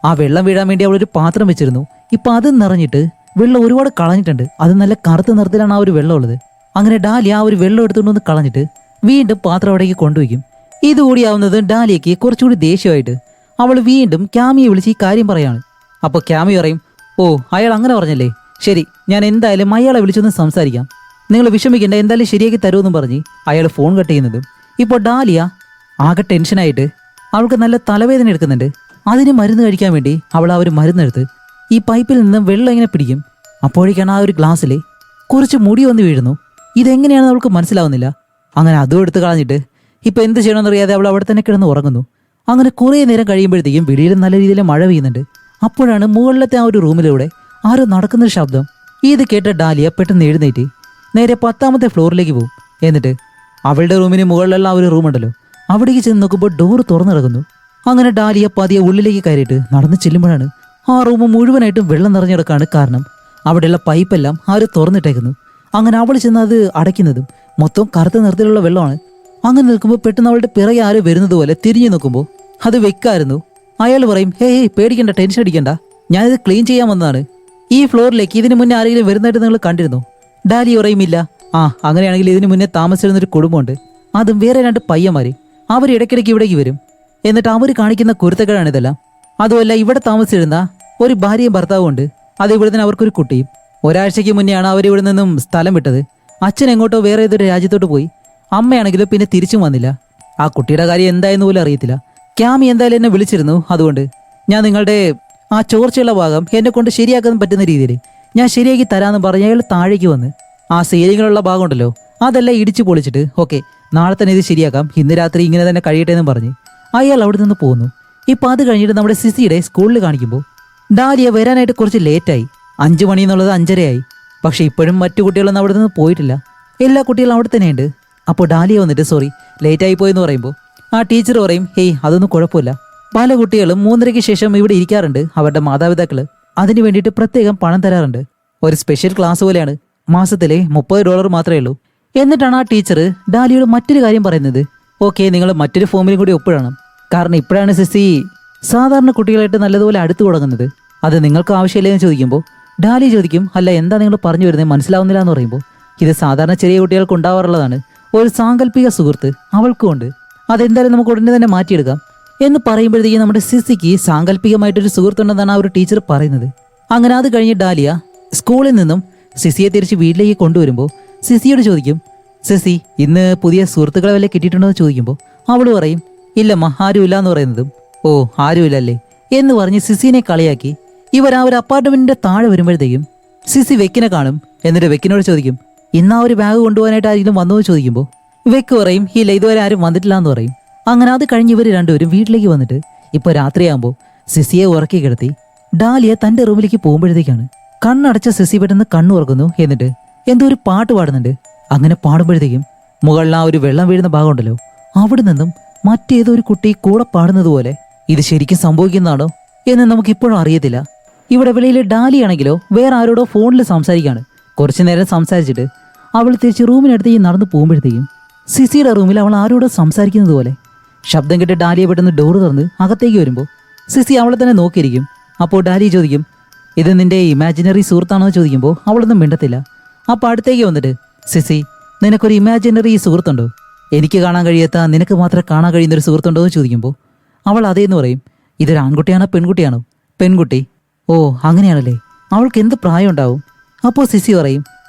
ആ വെള്ളം വീഴാൻ വേണ്ടി അവളൊരു പാത്രം വെച്ചിരുന്നു, ഇപ്പം അത് നിറഞ്ഞിട്ട് വെള്ളം ഒരുപാട് കളഞ്ഞിട്ടുണ്ട്, അത് നല്ല കറുത്ത നിറത്തിലാണ് ആ ഒരു വെള്ളം ഉള്ളത്. അങ്ങനെ ഡാലിയ ആ ഒരു വെള്ളം എടുത്തുകൊണ്ടൊന്ന് കളഞ്ഞിട്ട് വീണ്ടും പാത്രം അവിടേക്ക് കൊണ്ടുവയ്ക്കും. ഇതുകൂടിയാവുന്നത് ഡാലിയയ്ക്ക് കുറച്ചുകൂടി ദേഷ്യമായിട്ട് അവൾ വീണ്ടും ക്യാമിയെ വിളിച്ച് ഈ കാര്യം പറയാണ്. അപ്പോൾ ക്യാമി പറയും ഓ അയാൾ അങ്ങനെ പറഞ്ഞല്ലേ, ശരി ഞാൻ എന്തായാലും അയാളെ വിളിച്ചൊന്ന് സംസാരിക്കാം, നിങ്ങൾ വിഷമിക്കേണ്ട, എന്തായാലും ശരിയാക്കി തരുമെന്നും പറഞ്ഞ് അയാൾ ഫോൺ കട്ട് ചെയ്യുന്നതും ഇപ്പോൾ ഡാലിയ ആകെ ടെൻഷനായിട്ട് അവൾക്ക് നല്ല തലവേദന എടുക്കുന്നുണ്ട്. അതിന് മരുന്ന് കഴിക്കാൻ വേണ്ടി അവൾ ആ ഒരു മരുന്നെടുത്ത് ഈ പൈപ്പിൽ നിന്ന് വെള്ളം ഇങ്ങനെ പിടിക്കും. അപ്പോഴേക്കാണ് ആ ഒരു ഗ്ലാസ്സിൽ കുറച്ച് മുടി വന്ന് വീഴുന്നു. ഇതെങ്ങനെയാണെന്ന് അവൾക്ക് മനസ്സിലാവുന്നില്ല. അങ്ങനെ അതും എടുത്ത് കളഞ്ഞിട്ട് ഇപ്പം എന്ത് ചെയ്യണമെന്നറിയാതെ അവൾ അവിടെ തന്നെ കിടന്ന് ഉറങ്ങുന്നു. അങ്ങനെ കുറേ നേരം കഴിയുമ്പോഴത്തേക്കും വെളിയിൽ നല്ല രീതിയിൽ മഴ പെയ്യുന്നുണ്ട്. അപ്പോഴാണ് മുകളിലത്തെ ആ ഒരു റൂമിലൂടെ ആരോ നടക്കുന്നൊരു ശബ്ദം. ഇത് കേട്ട ഡാലിയ പെട്ടെന്ന് എഴുന്നേറ്റ് നേരെ 10ാമത്തെ ഫ്ലോറിലേക്ക് പോകും. എന്നിട്ട് അവളുടെ റൂമിന് മുകളിലുള്ള ആ ഒരു റൂമുണ്ടല്ലോ, അവിടേക്ക് ചെന്ന് നോക്കുമ്പോൾ ഡോറ് തുറന്നു കിടക്കുന്നു. അങ്ങനെ ഡാലിയ പതിയെ ഉള്ളിലേക്ക് കയറിയിട്ട് നടന്ന് ചെല്ലുമ്പോഴാണ് ആ റൂം മുഴുവനായിട്ടും വെള്ളം നിറഞ്ഞു കിടക്കാണ്. കാരണം അവിടെയുള്ള പൈപ്പെല്ലാം ആരും തുറന്നിട്ടേക്കുന്നു. അങ്ങനെ അവൾ ചെന്ന് അത് അടയ്ക്കുന്നതും മൊത്തം കറുത്ത നിറത്തിലുള്ള വെള്ളമാണ്. അങ്ങനെ നിൽക്കുമ്പോൾ പെട്ടെന്ന് അവളുടെ പിറകെ ആരും വരുന്നത് പോലെ തിരിഞ്ഞു നോക്കുമ്പോൾ അത് വെക്കായിരുന്നു. അയാൾ പറയും ഹേയ് പേടിക്കണ്ട, ടെൻഷൻ അടിക്കണ്ട, ഞാനിത് ക്ലീൻ ചെയ്യാൻ വന്നതാണ്. ഈ ഫ്ലോറിലേക്ക് ഇതിന് മുന്നേ ആരെങ്കിലും വരുന്നതായിട്ട് നിങ്ങൾ കണ്ടിരുന്നോ? ഡാലി പറയും ഇല്ല. ആ അങ്ങനെയാണെങ്കിൽ ഇതിന് മുന്നേ താമസിച്ചിരുന്നൊരു കുടുംബമുണ്ട്, അതും വേറെ 2 പയ്യന്മാര്, അവർ ഇടയ്ക്കിടയ്ക്ക് ഇവിടേക്ക് വരും. എന്നിട്ട് അവർ കാണിക്കുന്ന കുരുത്തക്കേടാണ് ഇതെല്ലാം. അതുമല്ല ഇവിടെ താമസിച്ചിരുന്ന ഒരു ഭാര്യയും ഭർത്താവും ഉണ്ട്, അത് ഇവിടെ നിന്ന് അവർക്കൊരു കുട്ടിയും. ഒരാഴ്ചയ്ക്ക് മുന്നെയാണ് അവർ ഇവിടെ നിന്നും സ്ഥലം വിട്ടത്. അച്ഛൻ എങ്ങോട്ടോ വേറെ ഏതൊരു രാജ്യത്തോട്ട് പോയി, അമ്മയാണെങ്കിലും പിന്നെ തിരിച്ചും വന്നില്ല. ആ കുട്ടിയുടെ കാര്യം എന്തായെന്ന് പോലും അറിയത്തില്ല. ക്യാമി എന്തായാലും എന്നെ വിളിച്ചിരുന്നു, അതുകൊണ്ട് ഞാൻ നിങ്ങളുടെ ആ ചോർച്ചയുള്ള ഭാഗം എന്നെ കൊണ്ട് ശരിയാക്കാൻ പറ്റുന്ന രീതിയിൽ ഞാൻ ശരിയാക്കി തരാമെന്ന് പറഞ്ഞ് അയാൾ താഴേക്ക് വന്ന് ആ സീലിങ്ങിലുള്ള ഭാഗം ഉണ്ടല്ലോ അതെല്ലാം ഇടിച്ചു പൊളിച്ചിട്ട് ഓക്കെ നാളെ തന്നെ ഇത് ശരിയാക്കാം, ഇന്ന് രാത്രി ഇങ്ങനെ തന്നെ കഴിയട്ടെ എന്ന് പറഞ്ഞ് അയാൾ അവിടെ നിന്ന് പോകുന്നു. ഇപ്പം അത് കഴിഞ്ഞിട്ട് നമ്മുടെ സിസിയുടെ സ്കൂളിൽ കാണിക്കുമ്പോൾ ഡാലിയ വരാനായിട്ട് കുറച്ച് ലേറ്റായി. 5 മണി എന്നുള്ളത് 5:30 പക്ഷെ ഇപ്പോഴും മറ്റു കുട്ടികളൊന്നും അവിടെ നിന്ന് പോയിട്ടില്ല. എല്ലാ കുട്ടികളും അവിടെ തന്നെയുണ്ട്. അപ്പോൾ ഡാലിയ വന്നിട്ട് സോറി ലേറ്റായി പോയെന്ന് പറയുമ്പോൾ ആ ടീച്ചർ പറയും ഹേയ് അതൊന്നും കുഴപ്പമില്ല, പല കുട്ടികളും 3:30 ശേഷം ഇവിടെ ഇരിക്കാറുണ്ട്, അവരുടെ മാതാപിതാക്കൾ അതിന് വേണ്ടിയിട്ട് പ്രത്യേകം പണം തരാറുണ്ട്, ഒരു സ്പെഷ്യൽ ക്ലാസ് പോലെയാണ്, മാസത്തിലെ $30 മാത്രമേ ഉള്ളൂ. എന്നിട്ടാണ് ആ ടീച്ചർ ഡാലിയോട് മറ്റൊരു കാര്യം പറയുന്നത് ഓക്കെ നിങ്ങൾ മറ്റൊരു ഫോമിലും കൂടി ഒപ്പിടണം, കാരണം ഇപ്പോഴാണ് സിസി സാധാരണ കുട്ടികളായിട്ട് നല്ലതുപോലെ അടുത്തു തുടങ്ങുന്നത്, അത് നിങ്ങൾക്ക് ആവശ്യമില്ലെന്ന് ചോദിക്കുമ്പോൾ ഡാലിയ ചോദിക്കും, അല്ല എന്താ നിങ്ങൾ പറഞ്ഞു വരുന്നത് മനസ്സിലാവുന്നില്ല എന്ന് പറയുമ്പോൾ, ഇത് സാധാരണ ചെറിയ കുട്ടികൾക്ക് ഉണ്ടാവാറുള്ളതാണ്. ഒരു സാങ്കല്പിക സുഹൃത്ത് അവൾക്കുമുണ്ട്, അതെന്തായാലും നമുക്ക് ഉടനെ തന്നെ മാറ്റിയെടുക്കാം എന്ന് പറയുമ്പോഴത്തേക്കും നമ്മുടെ സിസിക്ക് സാങ്കല്പികമായിട്ടൊരു സുഹൃത്തുണ്ടെന്നാണ് ആ ഒരു ടീച്ചർ പറയുന്നത്. അങ്ങനെ അത് കഴിഞ്ഞ് ഡാലിയ സ്കൂളിൽ നിന്നും സിസിയെ തിരിച്ച് വീട്ടിലേക്ക് കൊണ്ടുവരുമ്പോൾ സിസിയോട് ചോദിക്കും, സിസി ഇന്ന് പുതിയ സുഹൃത്തുക്കളെ വല്ല കിട്ടിയിട്ടുണ്ടോ എന്ന് ചോദിക്കുമ്പോൾ അവള് പറയും, ഇല്ലമ്മ ആരുമില്ല എന്ന് പറയുന്നതും, ഓ ആരുമില്ലല്ലേ എന്ന് പറഞ്ഞ് സിസിനെ കളിയാക്കി ഇവർ ആ ഒരു അപ്പാർട്ട്മെന്റിന്റെ താഴെ വരുമ്പോഴത്തേക്കും സിസി വെക്കിനെ കാണും. എന്നിട്ട് വെക്കിനോട് ചോദിക്കും, ഇന്ന് ആ ഒരു ബാഗ് കൊണ്ടുപോകാനായിട്ട് ആരെങ്കിലും വന്നോ എന്ന് ചോദിക്കുമ്പോൾ വെക്ക് പറയും, ഇല്ല ഇതുവരെ ആരും വന്നിട്ടില്ല എന്ന് പറയും. അങ്ങനെ അത് കഴിഞ്ഞ് ഇവർ രണ്ടുപേരും വീട്ടിലേക്ക് വന്നിട്ട് ഇപ്പോൾ രാത്രിയാകുമ്പോൾ സിസിയെ ഉറക്കി കിടത്തി ഡാലിയ തന്റെ റൂമിലേക്ക് പോകുമ്പോഴത്തേക്കാണ് കണ്ണടച്ച സിസി പെട്ടെന്ന് കണ്ണു തുറക്കുന്നു. എന്നിട്ട് എന്തോ ഒരു പാട്ട് പാടുന്നുണ്ട്. അങ്ങനെ പാടുമ്പോഴത്തേക്കും മുകളിൽ ആ ഒരു വെള്ളം വീഴുന്ന ഭാഗമുണ്ടല്ലോ, അവിടെ നിന്നും മറ്റേതോ ഒരു കുട്ടി കൂടെ പാടുന്നത് പോലെ. ഇത് ശരിക്കും സംഭവിക്കുന്നതാണോ എന്ന് നമുക്കിപ്പോഴും അറിയത്തില്ല. ഇവിടെ വെളിയിൽ ഡാലിയാണെങ്കിലോ വേറെ ആരോടോ ഫോണിൽ സംസാരിക്കുകയാണ്. കുറച്ചു നേരം സംസാരിച്ചിട്ട് അവൾ തിരിച്ച് റൂമിനടുത്തേക്ക് നടന്നു പോകുമ്പോഴത്തേക്കും സിസിയുടെ റൂമിൽ അവൾ ആരോടോ സംസാരിക്കുന്നത് പോലെ ശബ്ദം കേട്ട് ഡാലിയെ പെട്ടെന്ന് ഡോറ് തുറന്ന് അകത്തേക്ക് വരുമ്പോൾ സിസി അവളെ തന്നെ നോക്കിയിരിക്കും. അപ്പോൾ ഡാലിയ ചോദിക്കും, ഇത് നിന്റെ ഇമാജിനറി സുഹൃത്താണോ എന്ന് ചോദിക്കുമ്പോൾ അവളൊന്നും മിണ്ടത്തില്ല. അപ്പോൾ അടുത്തേക്ക് വന്നിട്ട്, സിസി നിനക്കൊരു ഇമാജിനറി സുഹൃത്തുണ്ടോ? എനിക്ക് കാണാൻ കഴിയാത്ത നിനക്ക് മാത്രം കാണാൻ കഴിയുന്നൊരു സുഹൃത്തുണ്ടോ എന്ന് ചോദിക്കുമ്പോൾ അവൾ അതേന്ന് പറയും. ഇതൊരു ആൺകുട്ടിയാണോ പെൺകുട്ടിയാണോ? പെൺകുട്ടി. ഓ അങ്ങനെയാണല്ലേ, അവൾക്ക് എന്ത് പ്രായം ഉണ്ടാവും? അപ്പോൾ സിസി പറയും,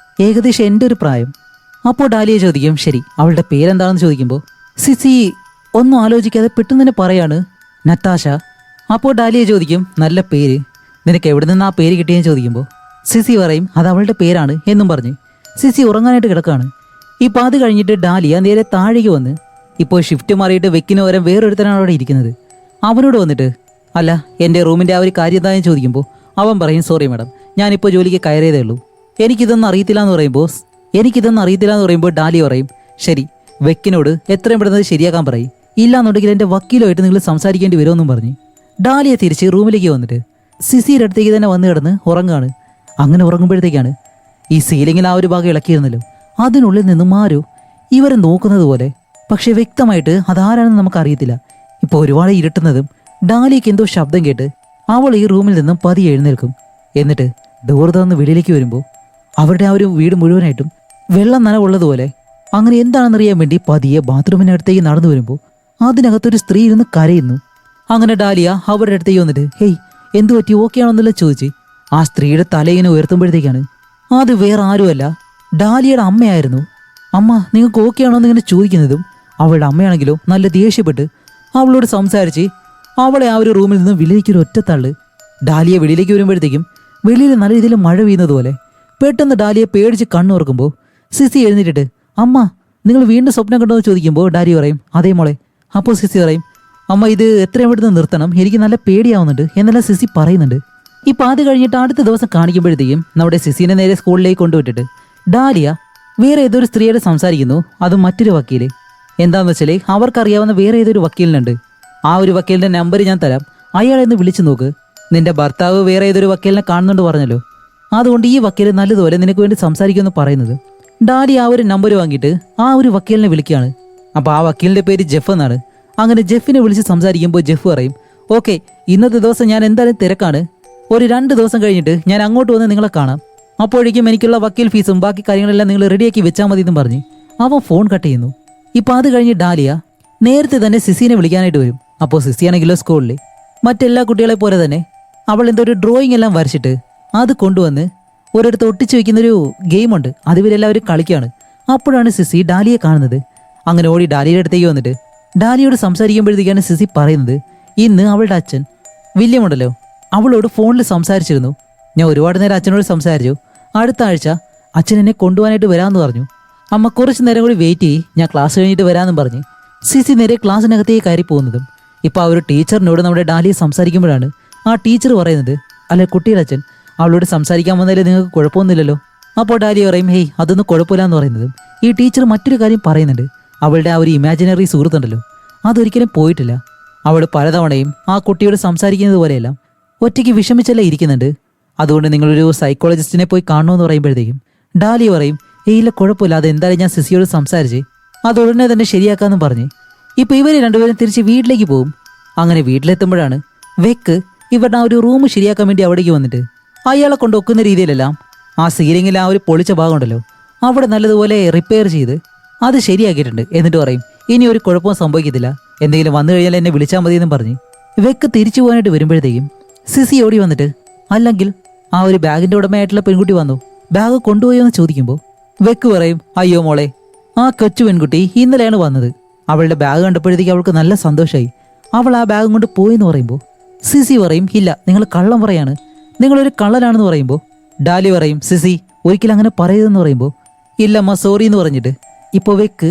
ഏകദേശം എൻ്റെ ഒരു പ്രായം. അപ്പോൾ ഡാലിയ ചോദിക്കും, ശരി അവളുടെ പേരെന്താണെന്ന് ചോദിക്കുമ്പോൾ സിസി ഒന്നും ആലോചിക്കാതെ പെട്ടെന്ന് തന്നെ പറയാണ്, നത്താശ. അപ്പോൾ ഡാലിയ ചോദിക്കും, നല്ല പേര്, നിനക്ക് എവിടെ നിന്ന് ആ പേര് കിട്ടിയെന്ന് ചോദിക്കുമ്പോൾ സിസി പറയും, അത് അവളുടെ പേരാണ് എന്നും പറഞ്ഞ് സിസി ഉറങ്ങാനായിട്ട് കിടക്കുകയാണ്. ഇപ്പോൾ അത് കഴിഞ്ഞിട്ട് ഡാലിയ നേരെ താഴേക്ക് വന്ന് ഇപ്പോൾ ഷിഫ്റ്റ് മാറിയിട്ട് വെക്കിന് പകരം വേറൊരുത്തനാണ് അവിടെ ഇരിക്കുന്നത്. അവനോട് വന്നിട്ട്, അല്ല എൻ്റെ റൂമിൻ്റെ ആ ഒരു കാര്യം എന്താണെന്ന് ചോദിക്കുമ്പോൾ അവൻ പറയും, സോറി മാഡം ഞാനിപ്പോൾ ജോലിക്ക് കയറിയതേ ഉള്ളൂ, എനിക്കിതൊന്നും അറിയത്തില്ല എന്ന് പറയുമ്പോൾ ഡാലിയ പറയും, ശരി വെക്കിനോട് എത്രയും പെടുന്നത് ശരിയാക്കാൻ പറയും, ഇല്ലാന്നുണ്ടെങ്കിൽ എൻ്റെ വക്കീലുമായിട്ട് നിങ്ങൾ സംസാരിക്കേണ്ടി വരുമെന്നും പറഞ്ഞ് ഡാലിയ തിരിച്ച് റൂമിലേക്ക് വന്നിട്ട് സിസിയുടെ അടുത്തേക്ക് തന്നെ വന്ന് കിടന്ന് ഉറങ്ങുകയാണ്. അങ്ങനെ ഉറങ്ങുമ്പോഴത്തേക്കാണ് ഈ സീലിങ്ങിൽ ആ ഒരു ഭാഗം ഇളക്കിയിരുന്നല്ലോ, അതിനുള്ളിൽ നിന്നും ആരോ ഇവരെ നോക്കുന്നത് പോലെ. പക്ഷെ വ്യക്തമായിട്ട് അതാരാണെന്ന് നമുക്കറിയത്തില്ല. ഇപ്പോൾ ഒരുപാട് ഇരുട്ടുന്നതും ഡാലിയക്ക് എന്തോ ശബ്ദം കേട്ട് അവൾ ഈ റൂമിൽ നിന്നും പതിയെ എഴുന്നേൽക്കും. എന്നിട്ട് ഡോർ തുറന്ന് വെളിയിലേക്ക് വരുമ്പോൾ അവരുടെ ആ ഒരു വീട് മുഴുവനായിട്ടും വെള്ളം നനവുള്ളതുപോലെ. അങ്ങനെ എന്താണെന്നറിയാൻ വേണ്ടി പതിയെ ബാത്റൂമിനടുത്തേക്ക് നടന്നു വരുമ്പോൾ അതിനകത്തൊരു സ്ത്രീ ഇരുന്ന് കരയുന്നു. അങ്ങനെ ഡാലിയ അവരുടെ അടുത്തേക്ക് വന്നിട്ട്, ഹേയ് എന്തു പറ്റി, ഓക്കെ ആണോന്നല്ല ചോദിച്ച് ആ സ്ത്രീയുടെ തലയിങ്ങനെ ഉയർത്തുമ്പോഴത്തേക്കാണ് അത് വേറെ ആരുമല്ല, ഡാലിയയുടെ അമ്മയായിരുന്നു. അമ്മ നിങ്ങൾക്ക് ഓക്കെ ആണോ എന്നിങ്ങനെ ചോദിക്കുന്നതും അവളുടെ അമ്മയാണെങ്കിലോ നല്ല ദേഷ്യപ്പെട്ട് അവളോട് സംസാരിച്ച് അവളെ ആ ഒരു റൂമിൽ നിന്ന് വെളിയിലേക്കൊരു ഒറ്റത്തള്ള്. ഡാലിയ വെളിയിലേക്ക് വരുമ്പോഴത്തേക്കും വെളിയിൽ നല്ല രീതിയിൽ മഴ പെയ്യുന്നത് പോലെ. പെട്ടെന്ന് ഡാലിയെ പേടിച്ച് കണ്ണുറക്കുമ്പോൾ സിസി എഴുന്നേറ്റിട്ട്, അമ്മ നിങ്ങൾ വീണ്ടും സ്വപ്നം കണ്ടോ എന്ന് ചോദിക്കുമ്പോൾ ഡാലിയ പറയും, അതേ മോളെ. അപ്പോൾ സിസി പറയും, അമ്മ ഇത് എത്രയും പെട്ടെന്ന് നിർത്തണം, എനിക്ക് നല്ല പേടിയാവുന്നുണ്ട് എന്നെല്ലാം സിസി പറയുന്നുണ്ട്. ഇപ്പം അത് കഴിഞ്ഞിട്ട് അടുത്ത ദിവസം കാണിക്കുമ്പോഴത്തേക്കും നമ്മുടെ സിസിനെ നേരെ സ്കൂളിലേക്ക് കൊണ്ടുവിട്ടിട്ട് ഡാലിയ വേറെ ഏതൊരു സ്ത്രീയോട് സംസാരിക്കുന്നു, അതും മറ്റൊരു വക്കീല്. എന്താണെന്ന് വെച്ചാൽ അവർക്കറിയാവുന്ന വേറെ ഏതൊരു വക്കീലിനുണ്ട്. ആ ഒരു വക്കീലിന്റെ നമ്പർ ഞാൻ തരാം, അയാളെ ഒന്ന് വിളിച്ചു നോക്ക്. നിന്റെ ഭർത്താവ് വേറെ ഏതൊരു വക്കീലിനെ കാണുന്നുണ്ട് പറഞ്ഞല്ലോ, അതുകൊണ്ട് ഈ വക്കീൽ നല്ലതുപോലെ നിനക്ക് വേണ്ടി സംസാരിക്കുമെന്ന് പറയുന്നത്. ഡാലി ആ ഒരു നമ്പർ വാങ്ങിയിട്ട് ആ ഒരു വക്കീലിനെ വിളിക്കുകയാണ്. അപ്പോൾ ആ വക്കീലിന്റെ പേര് ജെഫ് എന്നാണ്. അങ്ങനെ ജെഫിനെ വിളിച്ച് സംസാരിക്കുമ്പോൾ ജെഫ് പറയും, ഓക്കെ ഇന്നത്തെ ദിവസം ഞാൻ എന്തായാലും തിരക്കാണ്, ഒരു 2 ദിവസം കഴിഞ്ഞിട്ട് ഞാൻ അങ്ങോട്ട് വന്ന് നിങ്ങളെ കാണാം, അപ്പോഴേക്കും എനിക്കുള്ള വക്കീൽ ഫീസും ബാക്കി കാര്യങ്ങളെല്ലാം നിങ്ങൾ റെഡിയാക്കി വെച്ചാൽ മതി എന്നും പറഞ്ഞ് അവൻ ഫോൺ കട്ട് ചെയ്യുന്നു. ഇപ്പം അത് കഴിഞ്ഞ് ഡാലിയ നേരത്തെ തന്നെ സിസിനെ വിളിക്കാനായിട്ട് വരും. അപ്പോൾ സിസി ആണെങ്കിലോ സ്കൂളിൽ മറ്റെല്ലാ കുട്ടികളെ പോലെ തന്നെ അവൾ എന്തോ ഒരു ഡ്രോയിങ് എല്ലാം വരച്ചിട്ട് അത് കൊണ്ടുവന്ന് ഒരിടത്ത് ഒട്ടിച്ചു വെക്കുന്നൊരു ഗെയിമുണ്ട്, അതിവരെല്ലാവരും കളിക്കുകയാണ്. അപ്പോഴാണ് സിസി ഡാലിയെ കാണുന്നത്. അങ്ങനെ ഓടി ഡാലിയുടെ അടുത്തേക്ക് വന്നിട്ട് ഡാലിയോട് സംസാരിക്കുമ്പോഴത്തേക്കാണ് സിസി പറയുന്നത്, ഇന്ന് അവളുടെ അച്ഛൻ വില്യം ഉണ്ടല്ലോ, അവളോട് ഫോണിൽ സംസാരിച്ചിരുന്നു. ഞാൻ ഒരുപാട് നേരം അച്ഛനോട് സംസാരിച്ചു, അടുത്ത ആഴ്ച അച്ഛൻ എന്നെ കൊണ്ടുപോകാനായിട്ട് വരാമെന്ന് പറഞ്ഞു. അമ്മ കുറച്ച് നേരം കൂടി വെയിറ്റ് ചെയ്യ്, ഞാൻ ക്ലാസ് കഴിഞ്ഞിട്ട് വരാമെന്നും പറഞ്ഞ് സിസി നേരെ ക്ലാസ്സിനകത്തേക്ക് കയറി പോകുന്നതും ഇപ്പോൾ ആ ഒരു ടീച്ചറിനോട് നമ്മുടെ ഡാലിയെ സംസാരിക്കുമ്പോഴാണ് ആ ടീച്ചർ പറയുന്നത്, അല്ലെ കുട്ടിയുടെ അച്ഛൻ അവളോട് സംസാരിക്കാൻ വന്നതിൽ നിങ്ങൾക്ക് കുഴപ്പമൊന്നുമില്ലല്ലോ. അപ്പോൾ ഡാലിയ പറയും, ഹേയ് അതൊന്നും കുഴപ്പമില്ല എന്ന് പറയുന്നതും ഈ ടീച്ചർ മറ്റൊരു കാര്യം പറയുന്നുണ്ട്, അവളുടെ ആ ഒരു ഇമാജിനറി സുഹൃത്തുണ്ടല്ലോ അതൊരിക്കലും പോയിട്ടില്ല. അവൾ പലതവണയും ആ കുട്ടിയോട് സംസാരിക്കുന്നത് പോലെയെല്ലാം ഒറ്റയ്ക്ക് വിഷമിച്ചല്ലേ ഇരിക്കുന്നുണ്ട്, അതുകൊണ്ട് നിങ്ങളൊരു സൈക്കോളജിസ്റ്റിനെ പോയി കാണണമെന്ന് പറയുമ്പോഴത്തേക്കും ഡാലിയ പറയും, ഇല്ല കുഴപ്പമില്ല, അത് എന്തായാലും ഞാൻ സിസിയോട് സംസാരിച്ച് അത് ഉടനെ തന്നെ ശരിയാക്കാമെന്നും പറഞ്ഞ് ഇപ്പോൾ ഇവർ രണ്ടുപേരും തിരിച്ച് വീട്ടിലേക്ക് പോകും. അങ്ങനെ വീട്ടിലെത്തുമ്പോഴാണ് വെക്ക് ഇവരുടെ ആ ഒരു റൂം ശരിയാക്കാൻ വേണ്ടി അവിടേക്ക് വന്നിട്ട് അയാളെ കൊണ്ട് ഒക്കുന്ന രീതിയിലെല്ലാം ആ സീലിങ്ങിൽ ആ ഒരു പൊളിച്ച ഭാഗം ഉണ്ടല്ലോ അവിടെ നല്ലതുപോലെ റിപ്പയർ ചെയ്ത് അത് ശരിയാക്കിയിട്ടുണ്ട്. എന്നിട്ട് പറയും ഇനി ഒരു കുഴപ്പവും സംഭവിക്കത്തില്ല, എന്തെങ്കിലും വന്നു കഴിഞ്ഞാൽ എന്നെ വിളിച്ചാൽ മതി എന്നും പറഞ്ഞ് വെക്ക് തിരിച്ചു പോകാനായിട്ട് വരുമ്പോഴത്തേക്കും സിസി ഓടി വന്നിട്ട് അല്ലെങ്കിൽ ആ ഒരു ബാഗിന്റെ ഉടമയായിട്ടുള്ള പെൺകുട്ടി വന്നു, ബാഗ് കൊണ്ടുപോയോ എന്ന് ചോദിക്കുമ്പോൾ വെക്ക് പറയും അയ്യോ മോളെ, ആ കൊച്ചു പെൺകുട്ടി ഇന്നലെയാണ് വന്നത്, അവളുടെ ബാഗ് കണ്ടപ്പോഴത്തേക്ക് അവൾക്ക് നല്ല സന്തോഷമായി, അവൾ ആ ബാഗും കൊണ്ട് പോയെന്ന് പറയുമ്പോൾ സിസി പറയും ഇല്ല നിങ്ങൾ കള്ളം പറയാണ്, നിങ്ങളൊരു കള്ളനാണെന്ന് പറയുമ്പോൾ ഡാലി പറയും സിസി ഒരിക്കലും അങ്ങനെ പറയരുതെന്ന് പറയുമ്പോൾ ഇല്ലമ്മ സോറി എന്ന് പറഞ്ഞിട്ട് ഇപ്പോൾ വെക്ക്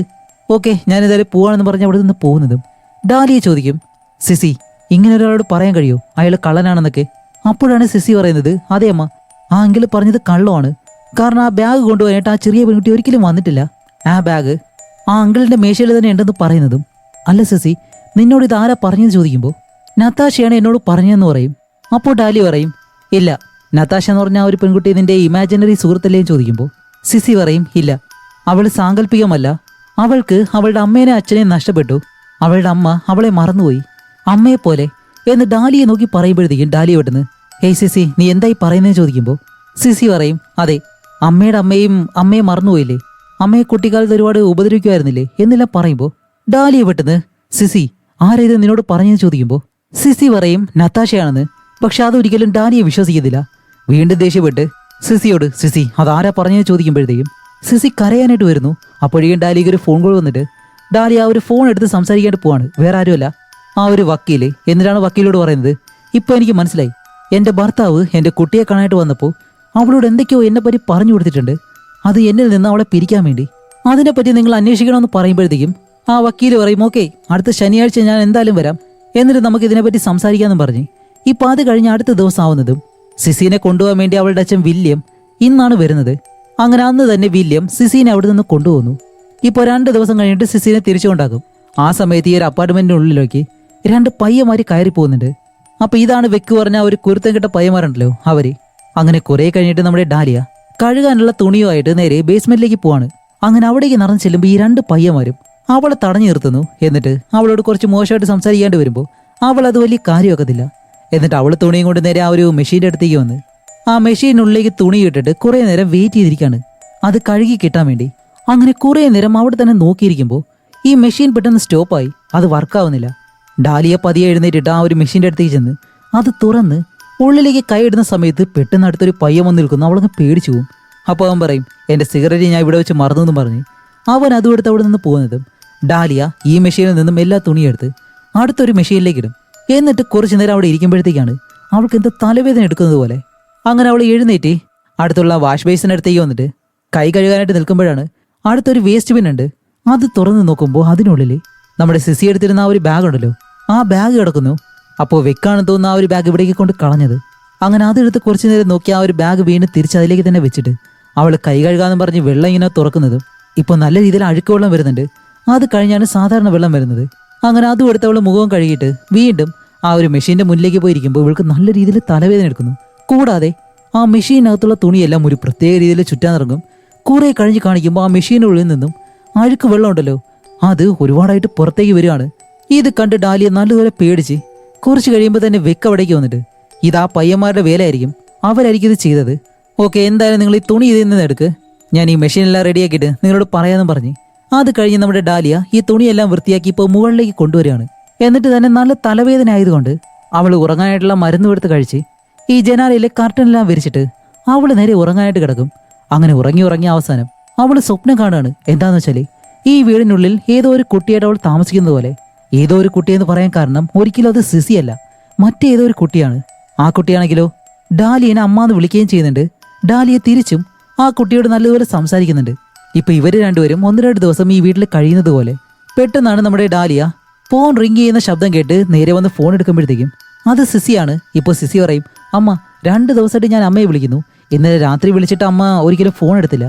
ഓക്കെ ഞാനിതായാലും പോവാണെന്ന് പറഞ്ഞ് അവിടെ നിന്ന് പോകുന്നതും ഡാലിയെ ചോദിക്കും സിസി ഇങ്ങനെ ഒരാളോട് പറയാൻ കഴിയോ അയാൾ കള്ളനാണെന്നൊക്കെ. അപ്പോഴാണ് സിസി പറയുന്നത് അതെ അമ്മ, ആ അങ്കിൾ പറഞ്ഞത് കള്ളമാണ്, കാരണം ആ ബാഗ് കൊണ്ടുപോകാനായിട്ട് ആ ചെറിയ പെൺകുട്ടി ഒരിക്കലും വന്നിട്ടില്ല, ആ ബാഗ് ആ അങ്കിളിന്റെ മേശയിൽ തന്നെ ഉണ്ടെന്ന് പറയുന്നതും അല്ല സിസി നിന്നോട് ഇത് ആരാ പറഞ്ഞെന്ന് ചോദിക്കുമ്പോൾ നത്താശയാണ് എന്നോട് പറഞ്ഞതെന്ന് പറയും. അപ്പോൾ ഡാലി പറയും ഇല്ല നത്താശ എന്ന് പറഞ്ഞ ആ ഒരു പെൺകുട്ടി നിന്റെ ഇമാജിനറി സുഹൃത്തല്ലേന്ന് ചോദിക്കുമ്പോൾ സിസി പറയും ഇല്ല അവൾ സാങ്കല്പികമല്ല, അവൾക്ക് അവളുടെ അമ്മേനെ അച്ഛനെ നഷ്ടപ്പെട്ടു, അവളുടെ അമ്മ അവളെ മറന്നുപോയി അമ്മയെപ്പോലെ എന്ന് ഡാലിയെ നോക്കി പറയുമ്പോഴത്തേക്കും ഡാലി പെട്ടെന്ന് ഹേയ് സിസി നീ എന്തായി പറയുന്നതെന്ന് ചോദിക്കുമ്പോൾ സിസി പറയും അതെ അമ്മയുടെ അമ്മയെ മറന്നുപോയില്ലേ, അമ്മയെ കുട്ടിക്കാലത്ത് ഒരുപാട് ഉപദ്രവിക്കുമായിരുന്നില്ലേ എന്നെല്ലാം പറയുമ്പോൾ ഡാലിയെ പെട്ടെന്ന് സിസി ആരേത് നിന്നോട് പറഞ്ഞെന്ന് ചോദിക്കുമ്പോൾ സിസി പറയും നത്താശയാണെന്ന്. പക്ഷെ അതൊരിക്കലും ഡാലിയെ വിശ്വസിക്കുന്നില്ല. വീണ്ടും ദേഷ്യപ്പെട്ട് സിസിയോട് സിസി അതാരാ പറഞ്ഞെന്ന് ചോദിക്കുമ്പോഴത്തേക്കും സിസി കരയാനായിട്ട് വരുന്നു. അപ്പോഴേക്കും ഡാലിക്ക് ഒരു ഫോൺ കോൾ വന്നിട്ട് ഡാലി ആ ഒരു ഫോൺ എടുത്ത് സംസാരിക്കാനായിട്ട് പോവാണ്, വേറെ ആരുമല്ല ആ ഒരു വക്കീല്. എന്നിട്ടാണ് വക്കീലോട് പറയുന്നത് ഇപ്പൊ എനിക്ക് മനസ്സിലായി, എന്റെ ഭർത്താവ് എന്റെ കുട്ടിയെ കാണാനായിട്ട് വന്നപ്പോൾ അവളോട് എന്തൊക്കെയോ എന്നെ പറ്റി പറഞ്ഞു കൊടുത്തിട്ടുണ്ട്, അത് എന്നിൽ നിന്ന് അവളെ പിരിക്കാൻ വേണ്ടി, അതിനെപ്പറ്റി നിങ്ങൾ അന്വേഷിക്കണമെന്ന് പറയുമ്പോഴത്തേക്കും ആ വക്കീല് പറയും ഓക്കെ അടുത്ത ശനിയാഴ്ച ഞാൻ എന്തായാലും വരാം, എന്നിട്ട് നമുക്ക് ഇതിനെപ്പറ്റി സംസാരിക്കാമെന്നും പറഞ്ഞ് ഇപ്പൊ അത് കഴിഞ്ഞ് അടുത്ത ദിവസം ആവുന്നതും സിസിനെ കൊണ്ടുപോകാൻ വേണ്ടി അവളുടെ അച്ഛൻ വില്യം ഇന്നാണ് വരുന്നത്. അങ്ങനെ അന്ന് തന്നെ വില്യം സിസിനെ അവിടെ നിന്ന് കൊണ്ടുപോകുന്നു. ഇപ്പോൾ 2 ദിവസം കഴിഞ്ഞിട്ട് സിസിനെ തിരിച്ചുകൊണ്ടാക്കും. ആ സമയത്ത് ഈ ഒരു അപ്പാർട്ട്മെന്റിനുള്ളിലേക്ക് 2 പയ്യന്മാര് കയറി പോകുന്നുണ്ട്. അപ്പൊ ഇതാണ് വെക്ക് പറഞ്ഞ ഒരു കുരുത്തം കിട്ട പയ്യന്മാരുണ്ടല്ലോ അവര്. അങ്ങനെ കുറെ കഴിഞ്ഞിട്ട് നമ്മുടെ ഡാലിയ കഴുകാനുള്ള തുണിയുമായിട്ട് നേരെ ബേസ്മെന്റിലേക്ക് പോവാണ്. അങ്ങനെ അവിടേക്ക് നടന്നു ചെല്ലുമ്പോൾ ഈ 2 പയ്യന്മാരും അവളെ തടഞ്ഞു നിർത്തുന്നു. എന്നിട്ട് അവളോട് കുറച്ച് മോശമായിട്ട് സംസാരിക്കാണ്ട് വരുമ്പോൾ അവൾ അത് വലിയ കാര്യമാക്കത്തില്ല. എന്നിട്ട് അവൾ തുണിയും കൊണ്ട് നേരെ ആ ഒരു മെഷീൻ്റെ അടുത്തേക്ക് വന്ന് ആ മെഷീനുള്ളിലേക്ക് തുണി ഇട്ടിട്ട് കുറേ നേരം വെയിറ്റ് ചെയ്തിരിക്കുകയാണ് അത് കഴുകി കിട്ടാൻ വേണ്ടി. അങ്ങനെ കുറേ നേരം അവിടെ തന്നെ നോക്കിയിരിക്കുമ്പോൾ ഈ മെഷീൻ പെട്ടെന്ന് സ്റ്റോപ്പായി, അത് വർക്കാവുന്നില്ല. ഡാലിയ പതിയെ എഴുന്നേറ്റിട്ട് ആ ഒരു മെഷീൻ്റെ അടുത്തേക്ക് ചെന്ന് അത് തുറന്ന് ഉള്ളിലേക്ക് കൈയിടുന്ന സമയത്ത് പെട്ടെന്ന് അടുത്തൊരു പയ്യൻ വന്ന് നിൽക്കുന്നു. അവളങ്ങ് പേടിച്ചു പോകും. അപ്പോൾ അവൻ പറയും എൻ്റെ സിഗരറ്റ് ഞാൻ ഇവിടെ വെച്ച് മറന്നു എന്ന് പറഞ്ഞ് അവൻ അതും എടുത്ത് അവിടെ നിന്ന് പോകുന്നതും ഡാലിയ ഈ മെഷീനിൽ നിന്നും എല്ലാ തുണിയെടുത്ത് അടുത്തൊരു മെഷീനിലേക്ക് ഇടും. എന്നിട്ട് കുറച്ചു നേരം അവിടെ ഇരിക്കുമ്പോഴത്തേക്കാണ് അവൾക്ക് എന്തോ തലവേദന എടുക്കുന്നത് പോലെ. അങ്ങനെ അവൾ എഴുന്നേറ്റ് അടുത്തുള്ള വാഷ് ബേസിനടുത്തേക്ക് വന്നിട്ട് കൈ കഴുകാനായിട്ട് നിൽക്കുമ്പോഴാണ് അടുത്തൊരു വേസ്റ്റ് ബിൻ ഉണ്ട്. അത് തുറന്ന് നോക്കുമ്പോൾ അതിനുള്ളിൽ നമ്മുടെ സിസി എടുത്തിരുന്ന ആ ഒരു ബാഗ് ഉണ്ടല്ലോ ആ ബാഗ് കിടക്കുന്നു. അപ്പോൾ വെക്കാണെന്ന് തോന്നുന്ന ആ ഒരു ബാഗ് ഇവിടേക്ക് കൊണ്ട് കളഞ്ഞത്. അങ്ങനെ അതെടുത്ത് കുറച്ചു നേരം നോക്കി ആ ഒരു ബാഗ് വീണ്ടും തിരിച്ച് അതിലേക്ക് തന്നെ വെച്ചിട്ട് അവൾ കൈ കഴുകാന്ന് പറഞ്ഞ് വെള്ളം ഇങ്ങനെ തുറക്കുന്നതും ഇപ്പോൾ നല്ല രീതിയിൽ അഴുക്ക് വെള്ളം വരുന്നുണ്ട്. അത് കഴിഞ്ഞാണ് സാധാരണ വെള്ളം വരുന്നത്. അങ്ങനെ അതും എടുത്ത് അവൾ മുഖവും കഴുകിയിട്ട് വീണ്ടും ആ ഒരു മെഷീന്റെ മുന്നിലേക്ക് പോയിരിക്കുമ്പോൾ ഇവൾക്ക് നല്ല രീതിയിൽ തലവേദന എടുക്കുന്നു. കൂടാതെ ആ മെഷീനകത്തുള്ള തുണിയെല്ലാം ഒരു പ്രത്യേക രീതിയിൽ ചുറ്റാനിറങ്ങും. കുറെ കഴിഞ്ഞ് കാണിക്കുമ്പോൾ ആ മെഷീനുള്ളിൽ നിന്നും അഴുക്ക് വെള്ളം ഉണ്ടല്ലോ അത് ഒരുപാടായിട്ട് പുറത്തേക്ക് വരികയാണ്. ഇത് കണ്ട് ഡാലിയ നല്ലതുപോലെ പേടിച്ച് കുറച്ച് കഴിയുമ്പോൾ തന്നെ വെക്ക് അവിടേക്ക് വന്നിട്ട് ഇത് ആ പയ്യന്മാരുടെ വേലയായിരിക്കും, അവരായിരിക്കും ഇത് ചെയ്തത്. ഓക്കെ എന്തായാലും നിങ്ങൾ ഈ തുണി ഇതിൽ നിന്ന് എടുക്ക്, ഞാൻ ഈ മെഷീനെല്ലാം റെഡിയാക്കിയിട്ട് നിങ്ങളോട് പറയാമെന്നും പറഞ്ഞ് അത് കഴിഞ്ഞ് നമ്മുടെ ഡാലിയ ഈ തുണിയെല്ലാം വൃത്തിയാക്കി ഇപ്പോൾ മുകളിലേക്ക് കൊണ്ടുവരികയാണ്. എന്നിട്ട് തന്നെ നല്ല തലവേദന ആയതുകൊണ്ട് അവൾ ഉറങ്ങാനായിട്ടുള്ള മരുന്ന് എടുത്ത് കഴിച്ച് ഈ ജനാലയിലെ കർട്ടനെല്ലാം വിരിച്ചിട്ട് അവൾ നേരെ ഉറങ്ങാനായിട്ട് കിടക്കും. അങ്ങനെ ഉറങ്ങി അവസാനം അവൾ സ്വപ്നം കാണുകയാണ്. എന്താന്ന് വെച്ചാല് ഈ വീടിനുള്ളിൽ ഏതോ ഒരു കുട്ടിയായിട്ട് അവൾ താമസിക്കുന്നത് പോലെ. ഏതോ ഒരു കുട്ടിയെന്ന് പറയാൻ കാരണം ഒരിക്കലും അത് സിസിയല്ല, മറ്റേതോ ഒരു കുട്ടിയാണ്. ആ കുട്ടിയാണെങ്കിലോ ഡാലിയനെ അമ്മ എന്ന് വിളിക്കുകയും ചെയ്യുന്നുണ്ട്. ഡാലിയ തിരിച്ചും ആ കുട്ടിയോട് നല്ലതുപോലെ സംസാരിക്കുന്നുണ്ട്. ഇപ്പൊ ഇവര് രണ്ടുപേരും 1-2 ദിവസം ഈ വീട്ടിൽ കഴിയുന്നത് പോലെ. പെട്ടെന്നാണ് നമ്മുടെ ഡാലിയ ഫോൺ റിങ് ചെയ്യുന്ന ശബ്ദം കേട്ട് നേരെ വന്ന് ഫോൺ എടുക്കുമ്പോഴത്തേക്കും അത് സിസിയാണ്. ഇപ്പോൾ സിസി പറയും അമ്മ 2 ദിവസമായിട്ട് ഞാൻ അമ്മയെ വിളിക്കുന്നു, ഇന്നലെ രാത്രി വിളിച്ചിട്ട് അമ്മ ഒരിക്കലും ഫോൺ എടുത്തില്ല,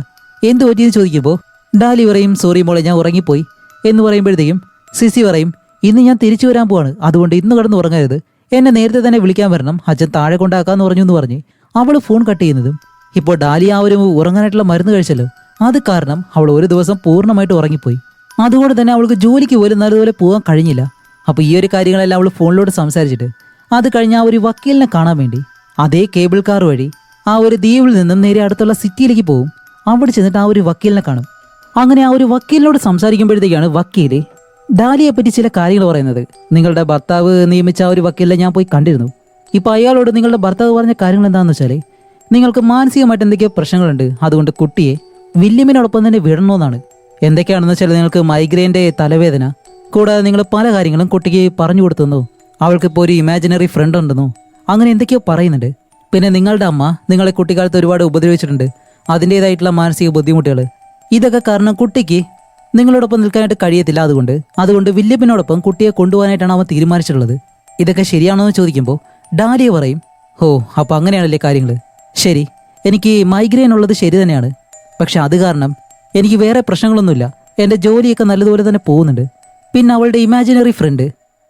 എന്ത് പറ്റിയെന്ന് ചോദിക്കുമ്പോൾ ഡാലി പറയും സോറി മോളെ ഞാൻ ഉറങ്ങിപ്പോയി എന്ന് പറയുമ്പോഴത്തേക്കും സിസി പറയും ഇന്ന് ഞാൻ തിരിച്ചു വരാൻ പോവാണ്, അതുകൊണ്ട് ഇന്ന് കിടന്ന് ഉറങ്ങരുത്, എന്നെ നേരത്തെ തന്നെ വിളിക്കാൻ വരണം, അച്ഛൻ താഴെ കൊണ്ടാക്കാന്ന് പറഞ്ഞു എന്ന് പറഞ്ഞ് അവൾ ഫോൺ കട്ട് ചെയ്യുന്നതും ഇപ്പോൾ ഡാലി ആ ഒരു ഉറങ്ങാനായിട്ടുള്ള മരുന്ന് കഴിച്ചല്ലോ അത് കാരണം അവൾ ഒരു ദിവസം പൂർണ്ണമായിട്ട് ഉറങ്ങിപ്പോയി. അതുകൊണ്ട് തന്നെ അവൾക്ക് ജോലിക്ക് പോലും നല്ലതുപോലെ പോകാൻ കഴിഞ്ഞില്ല. അപ്പോൾ ഈ ഒരു കാര്യങ്ങളെല്ലാം അവൾ ഫോണിലോട് സംസാരിച്ചിട്ട് അത് കഴിഞ്ഞ് ആ ഒരു വക്കീലിനെ കാണാൻ വേണ്ടി അതേ കേബിൾ കാർ വഴി ആ ഒരു ദ്വീപിൽ നിന്നും നേരെ അടുത്തുള്ള സിറ്റിയിലേക്ക് പോകും. അവിടെ ചെന്നിട്ട് ആ ഒരു വക്കീലിനെ കാണും. അങ്ങനെ ആ ഒരു വക്കീലിനോട് സംസാരിക്കുമ്പോഴത്തേക്കാണ് വക്കീല് ഡാലിയെ പറ്റി ചില കാര്യങ്ങൾ പറയുന്നത്. നിങ്ങളുടെ ഭർത്താവ് നിയമിച്ച ആ ഒരു വക്കീലിനെ ഞാൻ പോയി കണ്ടിരുന്നു. ഇപ്പൊ അയാളോട് നിങ്ങളുടെ ഭർത്താവ് പറഞ്ഞ കാര്യങ്ങൾ എന്താണെന്ന് വെച്ചാൽ നിങ്ങൾക്ക് മാനസികമായിട്ട് എന്തൊക്കെയോ പ്രശ്നങ്ങളുണ്ട്, അതുകൊണ്ട് കുട്ടിയെ വില്യമിനോടൊപ്പം തന്നെ വിടണമെന്നാണ്. എന്തൊക്കെയാണെന്ന് വെച്ചാൽ നിങ്ങൾക്ക് മൈഗ്രെയിൻ്റെ തലവേദന, കൂടാതെ നിങ്ങൾ പല കാര്യങ്ങളും കുട്ടിക്ക് പറഞ്ഞു കൊടുത്തെന്നോ, അവൾക്കിപ്പോൾ ഒരു ഇമാജിനറി ഫ്രണ്ട് ഉണ്ടെന്നോ, അങ്ങനെ എന്തൊക്കെയോ പറയുന്നുണ്ട്. പിന്നെ നിങ്ങളുടെ അമ്മ നിങ്ങളെ കുട്ടിക്കാലത്ത് ഒരുപാട് ഉപദ്രവിച്ചിട്ടുണ്ട്, അതിൻ്റേതായിട്ടുള്ള മാനസിക ബുദ്ധിമുട്ടുകൾ. ഇതൊക്കെ കാരണം കുട്ടിക്ക് നിങ്ങളോടൊപ്പം നിൽക്കാനായിട്ട് കഴിയത്തില്ല. അതുകൊണ്ട് വില്യമിനോടൊപ്പം കുട്ടിയെ കൊണ്ടുപോകാനായിട്ടാണ് അവൻ തീരുമാനിച്ചിട്ടുള്ളത്. ഇതൊക്കെ ശരിയാണോ എന്ന് ചോദിക്കുമ്പോൾ ഡാലിയ പറയും, ഓ അപ്പോൾ അങ്ങനെയാണല്ലേ കാര്യങ്ങൾ. ശരി, എനിക്ക് മൈഗ്രെയിൻ ഉള്ളത് ശരി തന്നെയാണ്, പക്ഷെ അത് കാരണം എനിക്ക് വേറെ പ്രശ്നങ്ങളൊന്നുമില്ല. എൻ്റെ ജോലിയൊക്കെ നല്ലതുപോലെ തന്നെ പോകുന്നുണ്ട്. പിന്നെ അവളുടെ ഇമാജിനറി ഫ്രണ്ട്,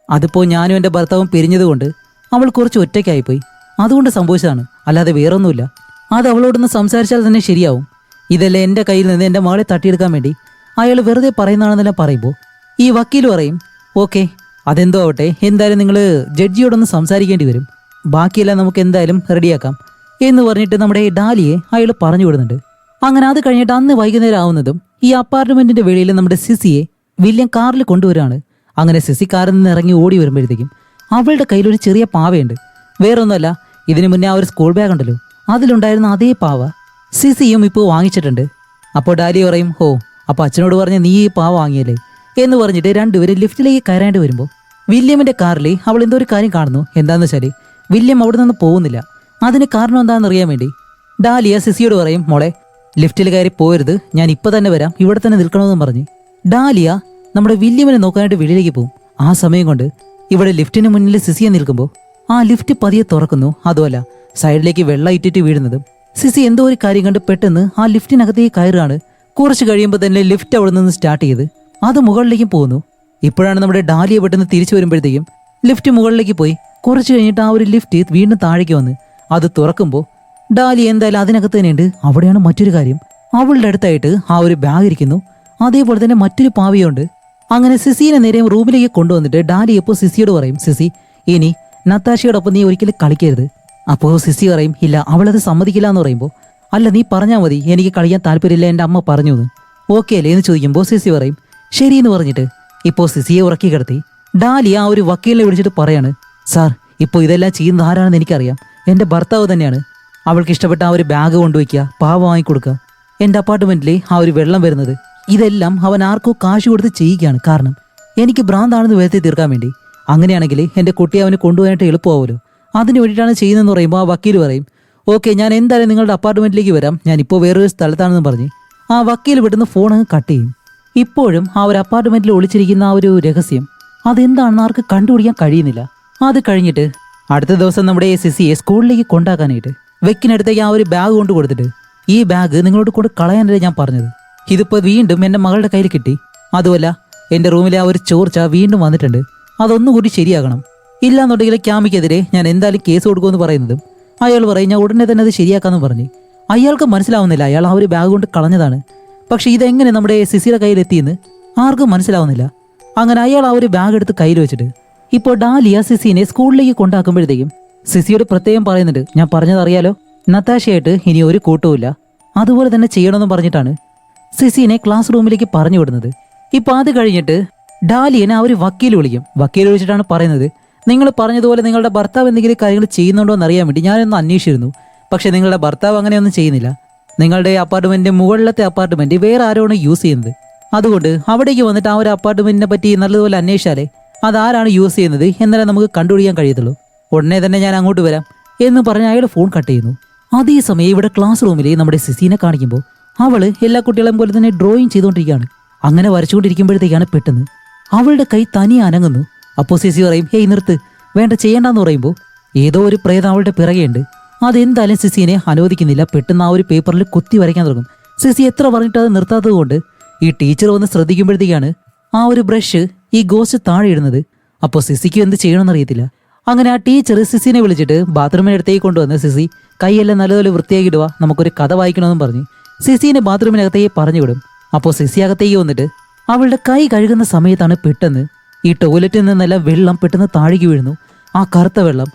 അതിപ്പോൾ ഞാനും എൻ്റെ ഭർത്താവും പിരിഞ്ഞതുകൊണ്ട് അവൾ കുറച്ച് ഒറ്റയ്ക്കായിപ്പോയി, അതുകൊണ്ട് സംഭവിച്ചതാണ്, അല്ലാതെ വേറൊന്നുമില്ല. അത് അവളോടൊന്ന് സംസാരിച്ചാൽ തന്നെ ശരിയാവും. ഇതെല്ലാം എൻ്റെ കയ്യിൽ നിന്ന് എൻ്റെ മകളെ തട്ടിയെടുക്കാൻ വേണ്ടി അയാൾ വെറുതെ പറയുന്നതാണെന്നെല്ലാം പറയുമ്പോൾ ഈ വക്കീൽ പറയും, ഓക്കെ അതെന്തോ ആവട്ടെ, എന്തായാലും നിങ്ങൾ ജഡ്ജിയോടൊന്ന് സംസാരിക്കേണ്ടി വരും, ബാക്കിയെല്ലാം നമുക്ക് എന്തായാലും റെഡിയാക്കാം എന്ന് പറഞ്ഞിട്ട് നമ്മുടെ ഡാലിയെ അയാൾ പറഞ്ഞു വിടുന്നുണ്ട്. അങ്ങനെ അത് കഴിഞ്ഞിട്ട് അന്ന് വൈകുന്നേരം ആവുന്നതും ഈ അപ്പാർട്ട്മെന്റിന്റെ വെളിയിൽ നമ്മുടെ സിസിയെ വില്യം കാറിൽ കൊണ്ടുവരാണ്. അങ്ങനെ സിസി കാറിൽ നിന്ന് ഇറങ്ങി ഓടി വരുമ്പോഴത്തേക്കും അവളുടെ കയ്യിൽ ഒരു ചെറിയ പാവയുണ്ട്. വേറൊന്നുമല്ല, ഇതിനു മുന്നേ ആ ഒരു സ്കൂൾ ബാഗ് ഉണ്ടല്ലോ, അതിലുണ്ടായിരുന്ന അതേ പാവ സിസിയും ഇപ്പോൾ വാങ്ങിച്ചിട്ടുണ്ട്. അപ്പോൾ ഡാലി പറയും, ഓ അപ്പോൾ അച്ഛനോട് പറഞ്ഞ് നീ ഈ പാവ വാങ്ങിയല്ലേ എന്ന് പറഞ്ഞിട്ട് രണ്ടുപേരും ലിഫ്റ്റിലേക്ക് കയറാണ്ട് വരുമ്പോൾ വില്യമിന്റെ കാറിൽ അവൾ എന്തോ ഒരു കാര്യം കാണുന്നു. എന്താണെന്ന് വെച്ചാൽ വില്യം അവിടെ നിന്ന് പോകുന്നില്ല. അതിന് കാരണം എന്താണെന്ന് അറിയാൻ വേണ്ടി ഡാലിയ സിസിയോട് പറയും, മോളെ ലിഫ്റ്റിൽ കയറി പോരുത്, ഞാൻ ഇപ്പം തന്നെ വരാം, ഇവിടെ തന്നെ നിൽക്കണമെന്നും പറഞ്ഞ് ഡാലിയ നമ്മുടെ വില്യമിനെ നോക്കാനായിട്ട് വെളിയിലേക്ക് പോകും. ആ സമയം കൊണ്ട് ഇവിടെ ലിഫ്റ്റിന് മുന്നിൽ സിസിയെ നിൽക്കുമ്പോൾ ആ ലിഫ്റ്റ് പതിയെ തുറക്കുന്നു. അതുമല്ല, സൈഡിലേക്ക് വെള്ളം ഇറ്റിട്ട് വീഴുന്നതും സിസി എന്തോ ഒരു കാര്യം കണ്ട് പെട്ടെന്ന് ആ ലിഫ്റ്റിനകത്തേക്ക് കയറുകയാണ്. കുറച്ച് കഴിയുമ്പോൾ തന്നെ ലിഫ്റ്റ് അവിടെ നിന്ന് സ്റ്റാർട്ട് ചെയ്ത് അത് മുകളിലേക്കും പോകുന്നു. ഇപ്പോഴാണ് നമ്മുടെ ഡാലിയ പെട്ടെന്ന് തിരിച്ചു വരുമ്പോഴത്തേക്കും ലിഫ്റ്റ് മുകളിലേക്ക് പോയി കുറച്ച് കഴിഞ്ഞിട്ട് ആ ഒരു ലിഫ്റ്റ് വീണ്ടും താഴേക്ക് വന്ന് അത് തുറക്കുമ്പോൾ ഡാലി എന്തായാലും അതിനകത്ത് തന്നെയുണ്ട്. അവിടെയാണ് മറ്റൊരു കാര്യം, അവളുടെ അടുത്തായിട്ട് ആ ഒരു ബാഗ് ഇരിക്കുന്നു, അതേപോലെ തന്നെ മറ്റൊരു പാവയുണ്ട്. അങ്ങനെ സിസിയെ നേരെ റൂമിലേക്ക് കൊണ്ടുവന്നിട്ട് ഡാലി ഇപ്പോൾ സിസിയോട് പറയും, സിസി ഇനി നത്താശയോടൊപ്പം നീ ഒരിക്കലും കളിക്കരുത്. അപ്പോൾ സിസി പറയും, ഇല്ല അവളത് സമ്മതിക്കില്ല എന്ന് പറയുമ്പോൾ, അല്ല നീ പറഞ്ഞാൽ മതി, എനിക്ക് കളിക്കാൻ താല്പര്യമില്ല, എൻ്റെ അമ്മ പറഞ്ഞു എന്ന്. ഓക്കെ അല്ലേ എന്ന് ചോദിക്കുമ്പോൾ സിസി പറയും ശരി എന്ന് പറഞ്ഞിട്ട് ഇപ്പോൾ സിസിയെ ഉറക്കി കിടത്തി ഡാലി ആ ഒരു വക്കീലിനെ വിളിച്ചിട്ട് പറയാണ്, സാർ ഇപ്പോൾ ഇതെല്ലാം ചെയ്യുന്നത് ആരാണെന്ന് എനിക്കറിയാം, എൻ്റെ ഭർത്താവ് തന്നെയാണ്. അവൾക്ക് ഇഷ്ടപ്പെട്ട ആ ഒരു ബാഗ് കൊണ്ടുവയ്ക്കുക, പാവ വാങ്ങിക്കൊടുക്കുക, എൻ്റെ അപ്പാർട്ട്മെന്റിലെ ആ ഒരു വെള്ളം വരുന്നത്, ഇതെല്ലാം അവൻ ആർക്കോ കാശ് കൊടുത്ത് ചെയ്യുകയാണ്. കാരണം എനിക്ക് ഭ്രാന്താണെന്ന് വരുത്തി തീർക്കാൻ വേണ്ടി. അങ്ങനെയാണെങ്കിൽ എൻ്റെ കുട്ടിയെ അവന് കൊണ്ടുപോകാനായിട്ട് എളുപ്പമാവുമല്ലോ, അതിന് വേണ്ടിയിട്ടാണ് ചെയ്യുന്നതെന്ന് പറയുമ്പോൾ ആ വക്കീൽ പറയും, ഓക്കെ ഞാൻ എന്തായാലും നിങ്ങളുടെ അപ്പാർട്ട്മെന്റിലേക്ക് വരാം, ഞാൻ ഇപ്പോൾ വേറൊരു സ്ഥലത്താണെന്ന് പറഞ്ഞ് ആ വക്കീൽ വിടുന്ന ഫോൺ അങ്ങ് കട്ട് ചെയ്യും. ഇപ്പോഴും ആ ഒരു അപ്പാർട്ട്മെന്റിൽ ഒളിച്ചിരിക്കുന്ന ആ ഒരു രഹസ്യം അതെന്താണെന്ന് ആർക്ക് കണ്ടുപിടിക്കാൻ കഴിയുന്നില്ല. അത് കഴിഞ്ഞിട്ട് അടുത്ത ദിവസം നമ്മുടെ സിസിയെ സ്കൂളിലേക്ക് കൊണ്ടാക്കാനായിട്ട് വെക്കിനടുത്തേക്ക് ആ ഒരു ബാഗ് കൊണ്ട് കൊടുത്തിട്ട്, ഈ ബാഗ് നിങ്ങളോട് കൊണ്ട് കളയാനല്ലേ ഞാൻ പറഞ്ഞത്, ഇതിപ്പോൾ വീണ്ടും എൻ്റെ മകളുടെ കയ്യിൽ കിട്ടി. അതുമല്ല എൻ്റെ റൂമിലെ ആ ഒരു ചോർച്ച വീണ്ടും വന്നിട്ടുണ്ട്, അതൊന്നുകൂടി ശരിയാകണം, ഇല്ലാന്നുണ്ടെങ്കിൽ ക്യാമിക്കെതിരെ ഞാൻ എന്തായാലും കേസ് കൊടുക്കുമെന്ന് പറയുന്നതും അയാൾ പറയും ഞാൻ ഉടനെ തന്നെ അത് ശരിയാക്കാമെന്ന് പറഞ്ഞ്. അയാൾക്ക് മനസ്സിലാവുന്നില്ല അയാൾ ആ ഒരു ബാഗ് കൊണ്ട് കളഞ്ഞതാണ്, പക്ഷെ ഇതെങ്ങനെ നമ്മുടെ സിസിയുടെ കയ്യിലെത്തിയെന്ന് ആർക്കും മനസ്സിലാവുന്നില്ല. അങ്ങനെ അയാൾ ആ ഒരു ബാഗ് എടുത്ത് കയ്യിൽ വെച്ചിട്ട് ഇപ്പോൾ ഡാലിയ സിസിനെ സ്കൂളിലേക്ക് കൊണ്ടാക്കുമ്പോഴത്തേക്കും സിസിയോട് പ്രത്യേകം പറയുന്നുണ്ട്, ഞാൻ പറഞ്ഞതറിയാലോ, നത്താശയായിട്ട് ഇനി ഒരു കൂട്ടവുമില്ല, അതുപോലെ തന്നെ ചെയ്യണമെന്ന് പറഞ്ഞിട്ടാണ് സിസിനെ ക്ലാസ് റൂമിലേക്ക് പറഞ്ഞു വിടുന്നത്. ഇപ്പൊ അത് കഴിഞ്ഞിട്ട് ഡാലിയനെ ആ ഒരു വക്കീൽ വിളിക്കും. വക്കീൽ വിളിച്ചിട്ടാണ് പറയുന്നത്, നിങ്ങൾ പറഞ്ഞതുപോലെ നിങ്ങളുടെ ഭർത്താവ് എന്തെങ്കിലും കാര്യങ്ങൾ ചെയ്യുന്നുണ്ടോ എന്ന് അറിയാൻ വേണ്ടി ഞാനൊന്ന് അന്വേഷിച്ചിരുന്നു, പക്ഷെ നിങ്ങളുടെ ഭർത്താവ് അങ്ങനെയൊന്നും ചെയ്യുന്നില്ല. നിങ്ങളുടെ അപ്പാർട്ട്മെന്റിന്റെ മുകളിലത്തെ അപ്പാർട്ട്മെന്റ് വേറെ ആരോണ് യൂസ് ചെയ്യുന്നത്, അതുകൊണ്ട് അവിടേക്ക് വന്നിട്ട് ആ ഒരു അപ്പാർട്ട്മെന്റിനെ പറ്റി നല്ലതുപോലെ അന്വേഷിച്ചാലേ അതാരാണ് യൂസ് ചെയ്യുന്നത് എന്നാലേ നമുക്ക് കണ്ടുപിടിക്കാൻ കഴിയത്തുള്ളൂ. ഉടനെ തന്നെ ഞാൻ അങ്ങോട്ട് വരാം എന്ന് പറഞ്ഞ് അയാൾ ഫോൺ കട്ട് ചെയ്യുന്നു. അതേസമയം ഇവിടെ ക്ലാസ് റൂമിൽ നമ്മുടെ സിസിനെ കാണിക്കുമ്പോൾ അവള് എല്ലാ കുട്ടികളെയും പോലെ തന്നെ ഡ്രോയിങ് ചെയ്തുകൊണ്ടിരിക്കുകയാണ്. അങ്ങനെ വരച്ചുകൊണ്ടിരിക്കുമ്പോഴത്തേക്കാണ് പെട്ടെന്ന് അവളുടെ കൈ തനിയെ അനങ്ങുന്നു. അപ്പോൾ സിസി പറയും, ഹേയ് നിർത്ത്, വേണ്ട ചെയ്യേണ്ടെന്ന് പറയുമ്പോൾ ഏതോ ഒരു പ്രേതം അവളുടെ പിറകെയുണ്ട്. അതെന്തായാലും സിസിനെ അനുവദിക്കുന്നില്ല. പെട്ടെന്ന് ആ ഒരു പേപ്പറിൽ കുത്തി വരയ്ക്കാൻ തുടങ്ങും. സിസി എത്ര പറഞ്ഞിട്ട് അത് നിർത്താത്തത് കൊണ്ട് ഈ ടീച്ചർ വന്ന് ശ്രദ്ധിക്കുമ്പോഴത്തേക്കാണ് ആ ഒരു ബ്രഷ് ഈ ഗോസ്റ്റ് താഴെ ഇടുന്നത്. അപ്പോൾ സിസിക്ക് എന്ത് ചെയ്യണമെന്ന് അറിയത്തില്ല. അങ്ങനെ ആ ടീച്ചർ സിസിനെ വിളിച്ചിട്ട് ബാത്റൂമിനടുത്തേക്ക് കൊണ്ടുവന്ന്, സിസി കൈയെല്ലാം നല്ലതുപോലെ വൃത്തിയാക്കി ഇടുക, നമുക്കൊരു കഥ വായിക്കണമെന്നും പറഞ്ഞ് സിസിനെ ബാത്റൂമിനകത്തേക്ക് പറഞ്ഞു വിടും. അപ്പോൾ സിസി അകത്തേക്ക് വന്നിട്ട് അവളുടെ കൈ കഴുകുന്ന സമയത്താണ് പെട്ടെന്ന് ഈ ടോയ്ലറ്റിൽ നിന്നെല്ലാം വെള്ളം പെട്ടെന്ന് താഴേക്ക് വീഴുന്നു. ആ കറുത്ത വെള്ളം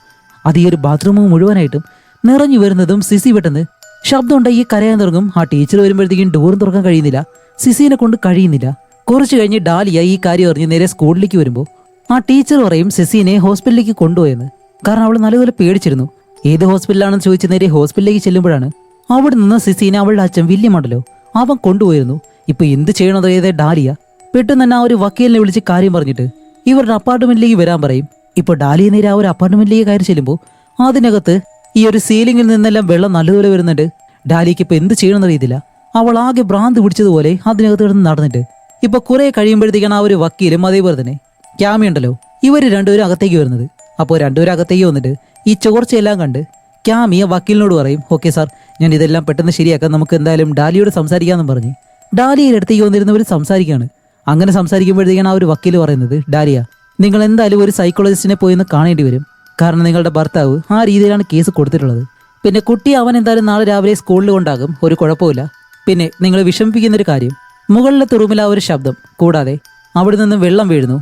അത് ഈ ഒരു ബാത്റൂം മുഴുവനായിട്ടും നിറഞ്ഞു വരുന്നതും സിസി പെട്ടെന്ന് ശബ്ദം ഉണ്ടായി കരയാൻ തുടങ്ങും. ആ ടീച്ചർ വരുമ്പോഴത്തേക്കും ഡോറും തുറക്കാൻ കഴിയുന്നില്ല, സിസിനെ കൊണ്ട് കഴിയുന്നില്ല. കുറച്ച് കഴിഞ്ഞ് ഡാലിയ ഈ കാര്യം അറിഞ്ഞ് നേരെ സ്കൂളിലേക്ക് വരുമ്പോൾ ആ ടീച്ചർ പറയും സിസിനെ ഹോസ്പിറ്റലിലേക്ക് കൊണ്ടുപോയെന്ന്. കാരണം അവൾ നല്ലപോലെ പേടിച്ചിരുന്നു. ഏത് ഹോസ്പിറ്റലാണെന്ന് ചോദിച്ച് നേരെ ഹോസ്പിറ്റലിലേക്ക് ചെല്ലുമ്പോഴാണ് അവിടെ നിന്ന് സിസിനെ അവളുടെ അച്ഛൻ വില്യം ഉണ്ടല്ലോ അവൻ കൊണ്ടുപോയിരുന്നു. ഇപ്പൊ എന്ത് ചെയ്യണത് ഏതേ ഡാലിയ പെട്ടെന്ന് തന്നെ ആ ഒരു വക്കീലിനെ വിളിച്ച് കാര്യം പറഞ്ഞിട്ട് ഇവരുടെ അപ്പാർട്ട്മെന്റിലേക്ക് വരാൻ പറയും. ഇപ്പൊ ഡാലിയ നേരെ ആ ഒരു അപ്പാർട്ട്മെന്റിലേക്ക് കയറി ചെല്ലുമ്പോൾ അതിനകത്ത് ഈ ഒരു സീലിംഗിൽ നിന്നെല്ലാം വെള്ളം നല്ലപോലെ വരുന്നുണ്ട്. ഡാലിയക്ക് ഇപ്പൊ എന്ത് ചെയ്യണമെന്ന് അറിയത്തില്ല. അവൾ ആകെ ഭ്രാന്ത് പിടിച്ചതുപോലെ അതിനകത്ത് കിടന്ന് നടന്നിട്ട് ഇപ്പൊ കുറെ കഴിയുമ്പോഴത്തേക്കാണ് ആ ഒരു വക്കീലും അതേപോലെ തന്നെ ക്യാമി ഉണ്ടല്ലോ ഇവര് രണ്ടുപേരും അകത്തേക്ക് വരുന്നത്. അപ്പോൾ രണ്ടുപേരും അകത്തേക്ക് വന്നിട്ട് ഈ ചോർച്ചയെല്ലാം കണ്ട് ക്യാമിയ വക്കീലിനോട് പറയും, ഓക്കെ സാർ, ഞാൻ ഇതെല്ലാം പെട്ടെന്ന് ശരിയാക്കാം, നമുക്ക് എന്തായാലും ഡാലിയോട് സംസാരിക്കാമെന്ന് പറഞ്ഞ് ഡാലിയുടെ അടുത്തേക്ക് വന്നിരുന്നവർ സംസാരിക്കുകയാണ്. അങ്ങനെ സംസാരിക്കുമ്പോഴത്തേക്കാണ് ആ ഒരു വക്കീൽ പറയുന്നത്, ഡാലിയ, നിങ്ങൾ എന്തായാലും ഒരു സൈക്കോളജിസ്റ്റിനെ പോയി ഒന്ന് കാണേണ്ടി വരും. കാരണം നിങ്ങളുടെ ഭർത്താവ് ആ രീതിയിലാണ് കേസ് കൊടുത്തിട്ടുള്ളത്. പിന്നെ കുട്ടി അവൻ എന്തായാലും നാളെ രാവിലെ സ്കൂളിൽ കൊണ്ടാകും, ഒരു കുഴപ്പമില്ല. പിന്നെ നിങ്ങൾ വിഷമിപ്പിക്കുന്നൊരു കാര്യം, മുകളിലത്തെ റൂമിൽ ആ ഒരു ശബ്ദം കൂടാതെ അവിടെ നിന്നും വെള്ളം വീഴുന്നു.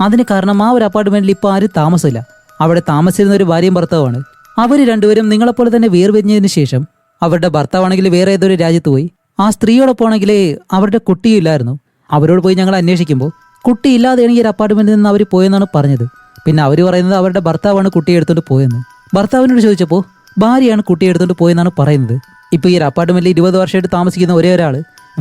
അതിന് കാരണം ആ ഒരു അപ്പാർട്ട്മെന്റിൽ ഇപ്പോൾ ആരും താമസമില്ല. അവിടെ താമസിച്ചിരുന്ന ഒരു ഭാര്യയും ഭർത്താവാണ്. അവർ രണ്ടുപേരും നിങ്ങളെപ്പോലെ തന്നെ വേർപിരിഞ്ഞതിന് ശേഷം അവരുടെ ഭർത്താവാണെങ്കിൽ വേറെ ഏതൊരു രാജ്യത്ത് പോയി. ആ സ്ത്രീയോടൊപ്പം ആണെങ്കിൽ അവരുടെ കുട്ടിയില്ലായിരുന്നു. അവരോട് പോയി ഞങ്ങൾ അന്വേഷിക്കുമ്പോൾ കുട്ടിയില്ലാതെയാണ് ഈ ഒരു അപ്പാർട്ട്മെന്റിൽ നിന്ന് അവർ പോയെന്നാണ് പറഞ്ഞത്. പിന്നെ അവർ പറയുന്നത് അവരുടെ ഭർത്താവാണ് കുട്ടിയെ എടുത്തുകൊണ്ട് പോയെന്ന്. ഭർത്താവിനോട് ചോദിച്ചപ്പോൾ ഭാര്യയാണ് കുട്ടിയെ എടുത്തുകൊണ്ട് പോയെന്നാണ് പറയുന്നത്. ഇപ്പോൾ ഈ ഒരു അപ്പാർട്ട്മെന്റിൽ 20 വർഷമായിട്ട് താമസിക്കുന്ന ഒരേ ഒരാൾ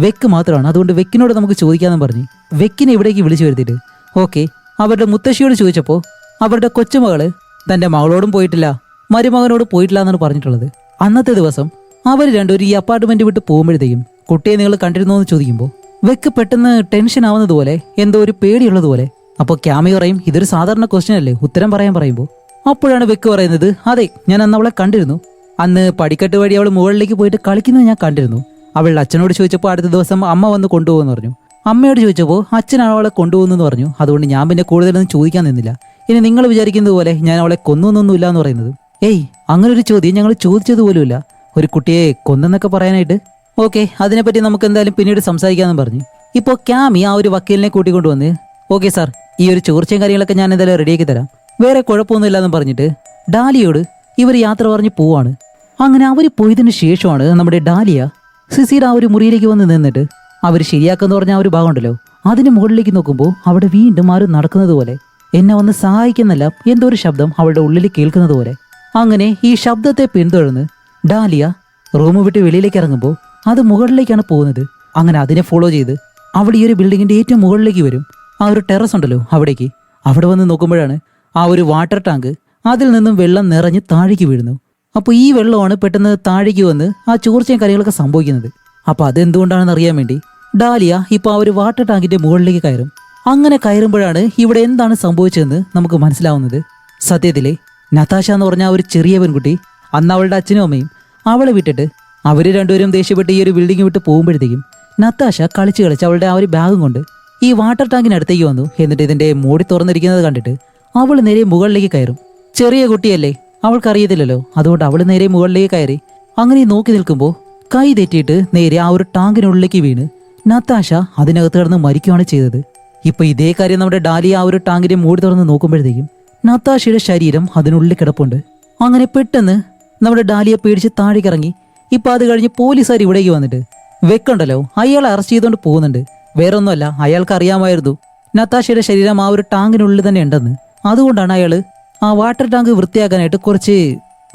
വെക്ക് മാത്രമാണ്. അതുകൊണ്ട് വെക്കിനോട് നമുക്ക് ചോദിക്കാമെന്ന് പറഞ്ഞ് വെക്കിനെ ഇവിടേക്ക് വിളിച്ചു വരുത്തിയിട്ട് ഓക്കെ അവരുടെ മുത്തശ്ശിയോട് ചോദിച്ചപ്പോൾ അവരുടെ കൊച്ചുമകള് തന്റെ മകളോടും പോയിട്ടില്ല, മരുമകനോട് പോയിട്ടില്ല എന്നാണ് പറഞ്ഞിട്ടുള്ളത്. അന്നത്തെ ദിവസം അവർ രണ്ടുപേരും ഈ അപ്പാർട്ട്മെന്റ് വിട്ട് പോകുമ്പോഴത്തേക്കും കുട്ടിയെ നിങ്ങൾ കണ്ടിരുന്നോ എന്ന് ചോദിക്കുമ്പോൾ വെക്ക് പെട്ടെന്ന് ടെൻഷൻ ആവുന്നതുപോലെ എന്തോ ഒരു പേടിയുള്ളതുപോലെ. അപ്പോൾ ക്യാമി പറയും, ഇതൊരു സാധാരണ ക്വസ്റ്റ്യൻ അല്ലേ, ഉത്തരം പറയാൻ പറയുമ്പോൾ അപ്പോഴാണ് വെക്ക് പറയുന്നത്, അതെ, ഞാൻ അന്ന് അവളെ കണ്ടിരുന്നു. അന്ന് പടിക്കെട്ട് വഴി അവൾ മുകളിലേക്ക് പോയിട്ട് കളിക്കുന്നത് ഞാൻ കണ്ടിരുന്നു. അവളുടെ അച്ഛനോട് ചോദിച്ചപ്പോൾ അടുത്ത ദിവസം അമ്മ വന്ന് കൊണ്ടുപോകുമെന്ന് പറഞ്ഞു. അമ്മയോട് ചോദിച്ചപ്പോൾ അച്ഛനാണ് അവളെ കൊണ്ടുപോകുന്നെന്ന് പറഞ്ഞു. അതുകൊണ്ട് ഞാൻ പിന്നെ കൂടുതലൊന്നും ചോദിക്കാൻ നിന്നില്ല. ഇനി നിങ്ങൾ വിചാരിക്കുന്നത് പോലെ ഞാൻ അവളെ കൊന്നൊന്നുമില്ല എന്ന് പറയുന്നത്, ഏയ് അങ്ങനെ ഒരു ചോദ്യം ഞങ്ങൾ ചോദിച്ചത് പോലുമില്ല, ഒരു കുട്ടിയെ കൊന്നെന്നൊക്കെ പറയാനായിട്ട്. ഓക്കെ, അതിനെപ്പറ്റി നമുക്ക് എന്തായാലും പിന്നീട് സംസാരിക്കാമെന്ന് പറഞ്ഞു. ഇപ്പോൾ ക്യാമി ആ ഒരു വക്കീലിനെ കൂട്ടിക്കൊണ്ടുവന്ന് ഓക്കെ സാർ, ഈ ഒരു ചോർച്ചയും കാര്യങ്ങളൊക്കെ ഞാൻ എന്തായാലും റെഡിയാക്കി തരാം, വേറെ കുഴപ്പമൊന്നുമില്ലെന്ന് പറഞ്ഞിട്ട് ഡാലിയോട് ഇവർ യാത്ര പറഞ്ഞ് പോവാണ്. അങ്ങനെ അവർ പോയതിനു ശേഷമാണ് നമ്മുടെ ഡാലിയ സിസിയുടെ ആ ഒരു മുറിയിലേക്ക് വന്ന് നിന്നിട്ട് അവർ ശരിയാക്കെന്ന് പറഞ്ഞ ആ ഒരു ഭാഗമുണ്ടല്ലോ അതിന് മുകളിലേക്ക് നോക്കുമ്പോൾ അവിടെ വീണ്ടും ആരും നടക്കുന്നത് പോലെ, എന്നെ വന്ന് സഹായിക്കുന്നില്ല എന്തോ ഒരു ശബ്ദം അവളുടെ ഉള്ളിൽ കേൾക്കുന്നത് പോലെ. അങ്ങനെ ഈ ശബ്ദത്തെ പിന്തുടർന്ന് ഡാലിയ റൂം വിട്ട് വെളിയിലേക്ക് ഇറങ്ങുമ്പോൾ അത് മുകളിലേക്കാണ് പോകുന്നത്. അങ്ങനെ അതിനെ ഫോളോ ചെയ്ത് അവിടെ ഈ ഒരു ബിൽഡിങ്ങിന്റെ ഏറ്റവും മുകളിലേക്ക് വരും. ആ ഒരു ടെറസ് ഉണ്ടല്ലോ അവിടേക്ക്. അവിടെ വന്ന് നോക്കുമ്പോഴാണ് ആ ഒരു വാട്ടർ ടാങ്ക് അതിൽ നിന്നും വെള്ളം നിറഞ്ഞ് താഴേക്ക് വീഴുന്നു. അപ്പോൾ ഈ വെള്ളമാണ് പെട്ടെന്ന് താഴേക്ക് വന്ന് ആ ചോർച്ചയും കാര്യങ്ങളൊക്കെ സംഭവിക്കുന്നത്. അപ്പോൾ അതെന്തുകൊണ്ടാണെന്ന് അറിയാൻ വേണ്ടി ഡാലിയ ഇപ്പോൾ ആ ഒരു വാട്ടർ ടാങ്കിന്റെ മുകളിലേക്ക് കയറും. അങ്ങനെ കയറുമ്പോഴാണ് ഇവിടെ എന്താണ് സംഭവിച്ചതെന്ന് നമുക്ക് മനസ്സിലാവുന്നത്. സത്യത്തിലെ നതാശ എന്ന് പറഞ്ഞ ആ ഒരു ചെറിയ പെൺകുട്ടി അന്ന് അവളുടെ അച്ഛനും അമ്മയും അവളെ വിട്ടിട്ട് അവര് രണ്ടുപേരും ദേഷ്യപ്പെട്ട് ഈ ഒരു ബിൽഡിംഗ് വിട്ട് പോകുമ്പോഴത്തേക്കും നതാശ കളിച്ച് അവളുടെ ആ ഒരു ബാഗും കൊണ്ട് ഈ വാട്ടർ ടാങ്കിനടുത്തേക്ക് വന്നു. എന്നിട്ട് ഇതിന്റെ മൂടി തുറന്നിരിക്കുന്നത് കണ്ടിട്ട് അവൾ നേരെ മുകളിലേക്ക് കയറും. ചെറിയ കുട്ടിയല്ലേ, അവൾക്കറിയത്തില്ലല്ലോ, അതുകൊണ്ട് അവൾ നേരെ മുകളിലേക്ക് കയറി. അങ്ങനെ നോക്കി നിൽക്കുമ്പോൾ കൈ തെറ്റിയിട്ട് നേരെ ആ ഒരു ടാങ്കിനുള്ളിലേക്ക് വീണ് നതാശ അതിനകത്ത് കിടന്ന് മരിക്കുകയാണ് ചെയ്തത്. ഇപ്പൊ ഇതേ കാര്യം നമ്മുടെ ഡാലിയ ആ ഒരു ടാങ്കിന്റെ മൂടി തുറന്ന് നോക്കുമ്പോഴത്തേക്കും നതാശയുടെ ശരീരം അതിനുള്ളിൽ കിടപ്പുണ്ട്. അങ്ങനെ പെട്ടെന്ന് നമ്മുടെ ഡാലിയ പേടിച്ച് താഴേക്കിറങ്ങി. ഇപ്പൊ അത് കഴിഞ്ഞ് പോലീസുകാർ ഇവിടേക്ക് വന്നിട്ട് വെക്കുണ്ടല്ലോ അയാളെ അറസ്റ്റ് ചെയ്തുകൊണ്ട് പോകുന്നുണ്ട്. വേറൊന്നുമല്ല, അയാൾക്ക് അറിയാമായിരുന്നു നതാശയുടെ ശരീരം ആ ഒരു ടാങ്കിനുള്ളിൽ തന്നെ ഉണ്ടെന്ന്. അതുകൊണ്ടാണ് അയാള് ആ വാട്ടർ ടാങ്ക് വൃത്തിയാക്കാനായിട്ട് കുറച്ച്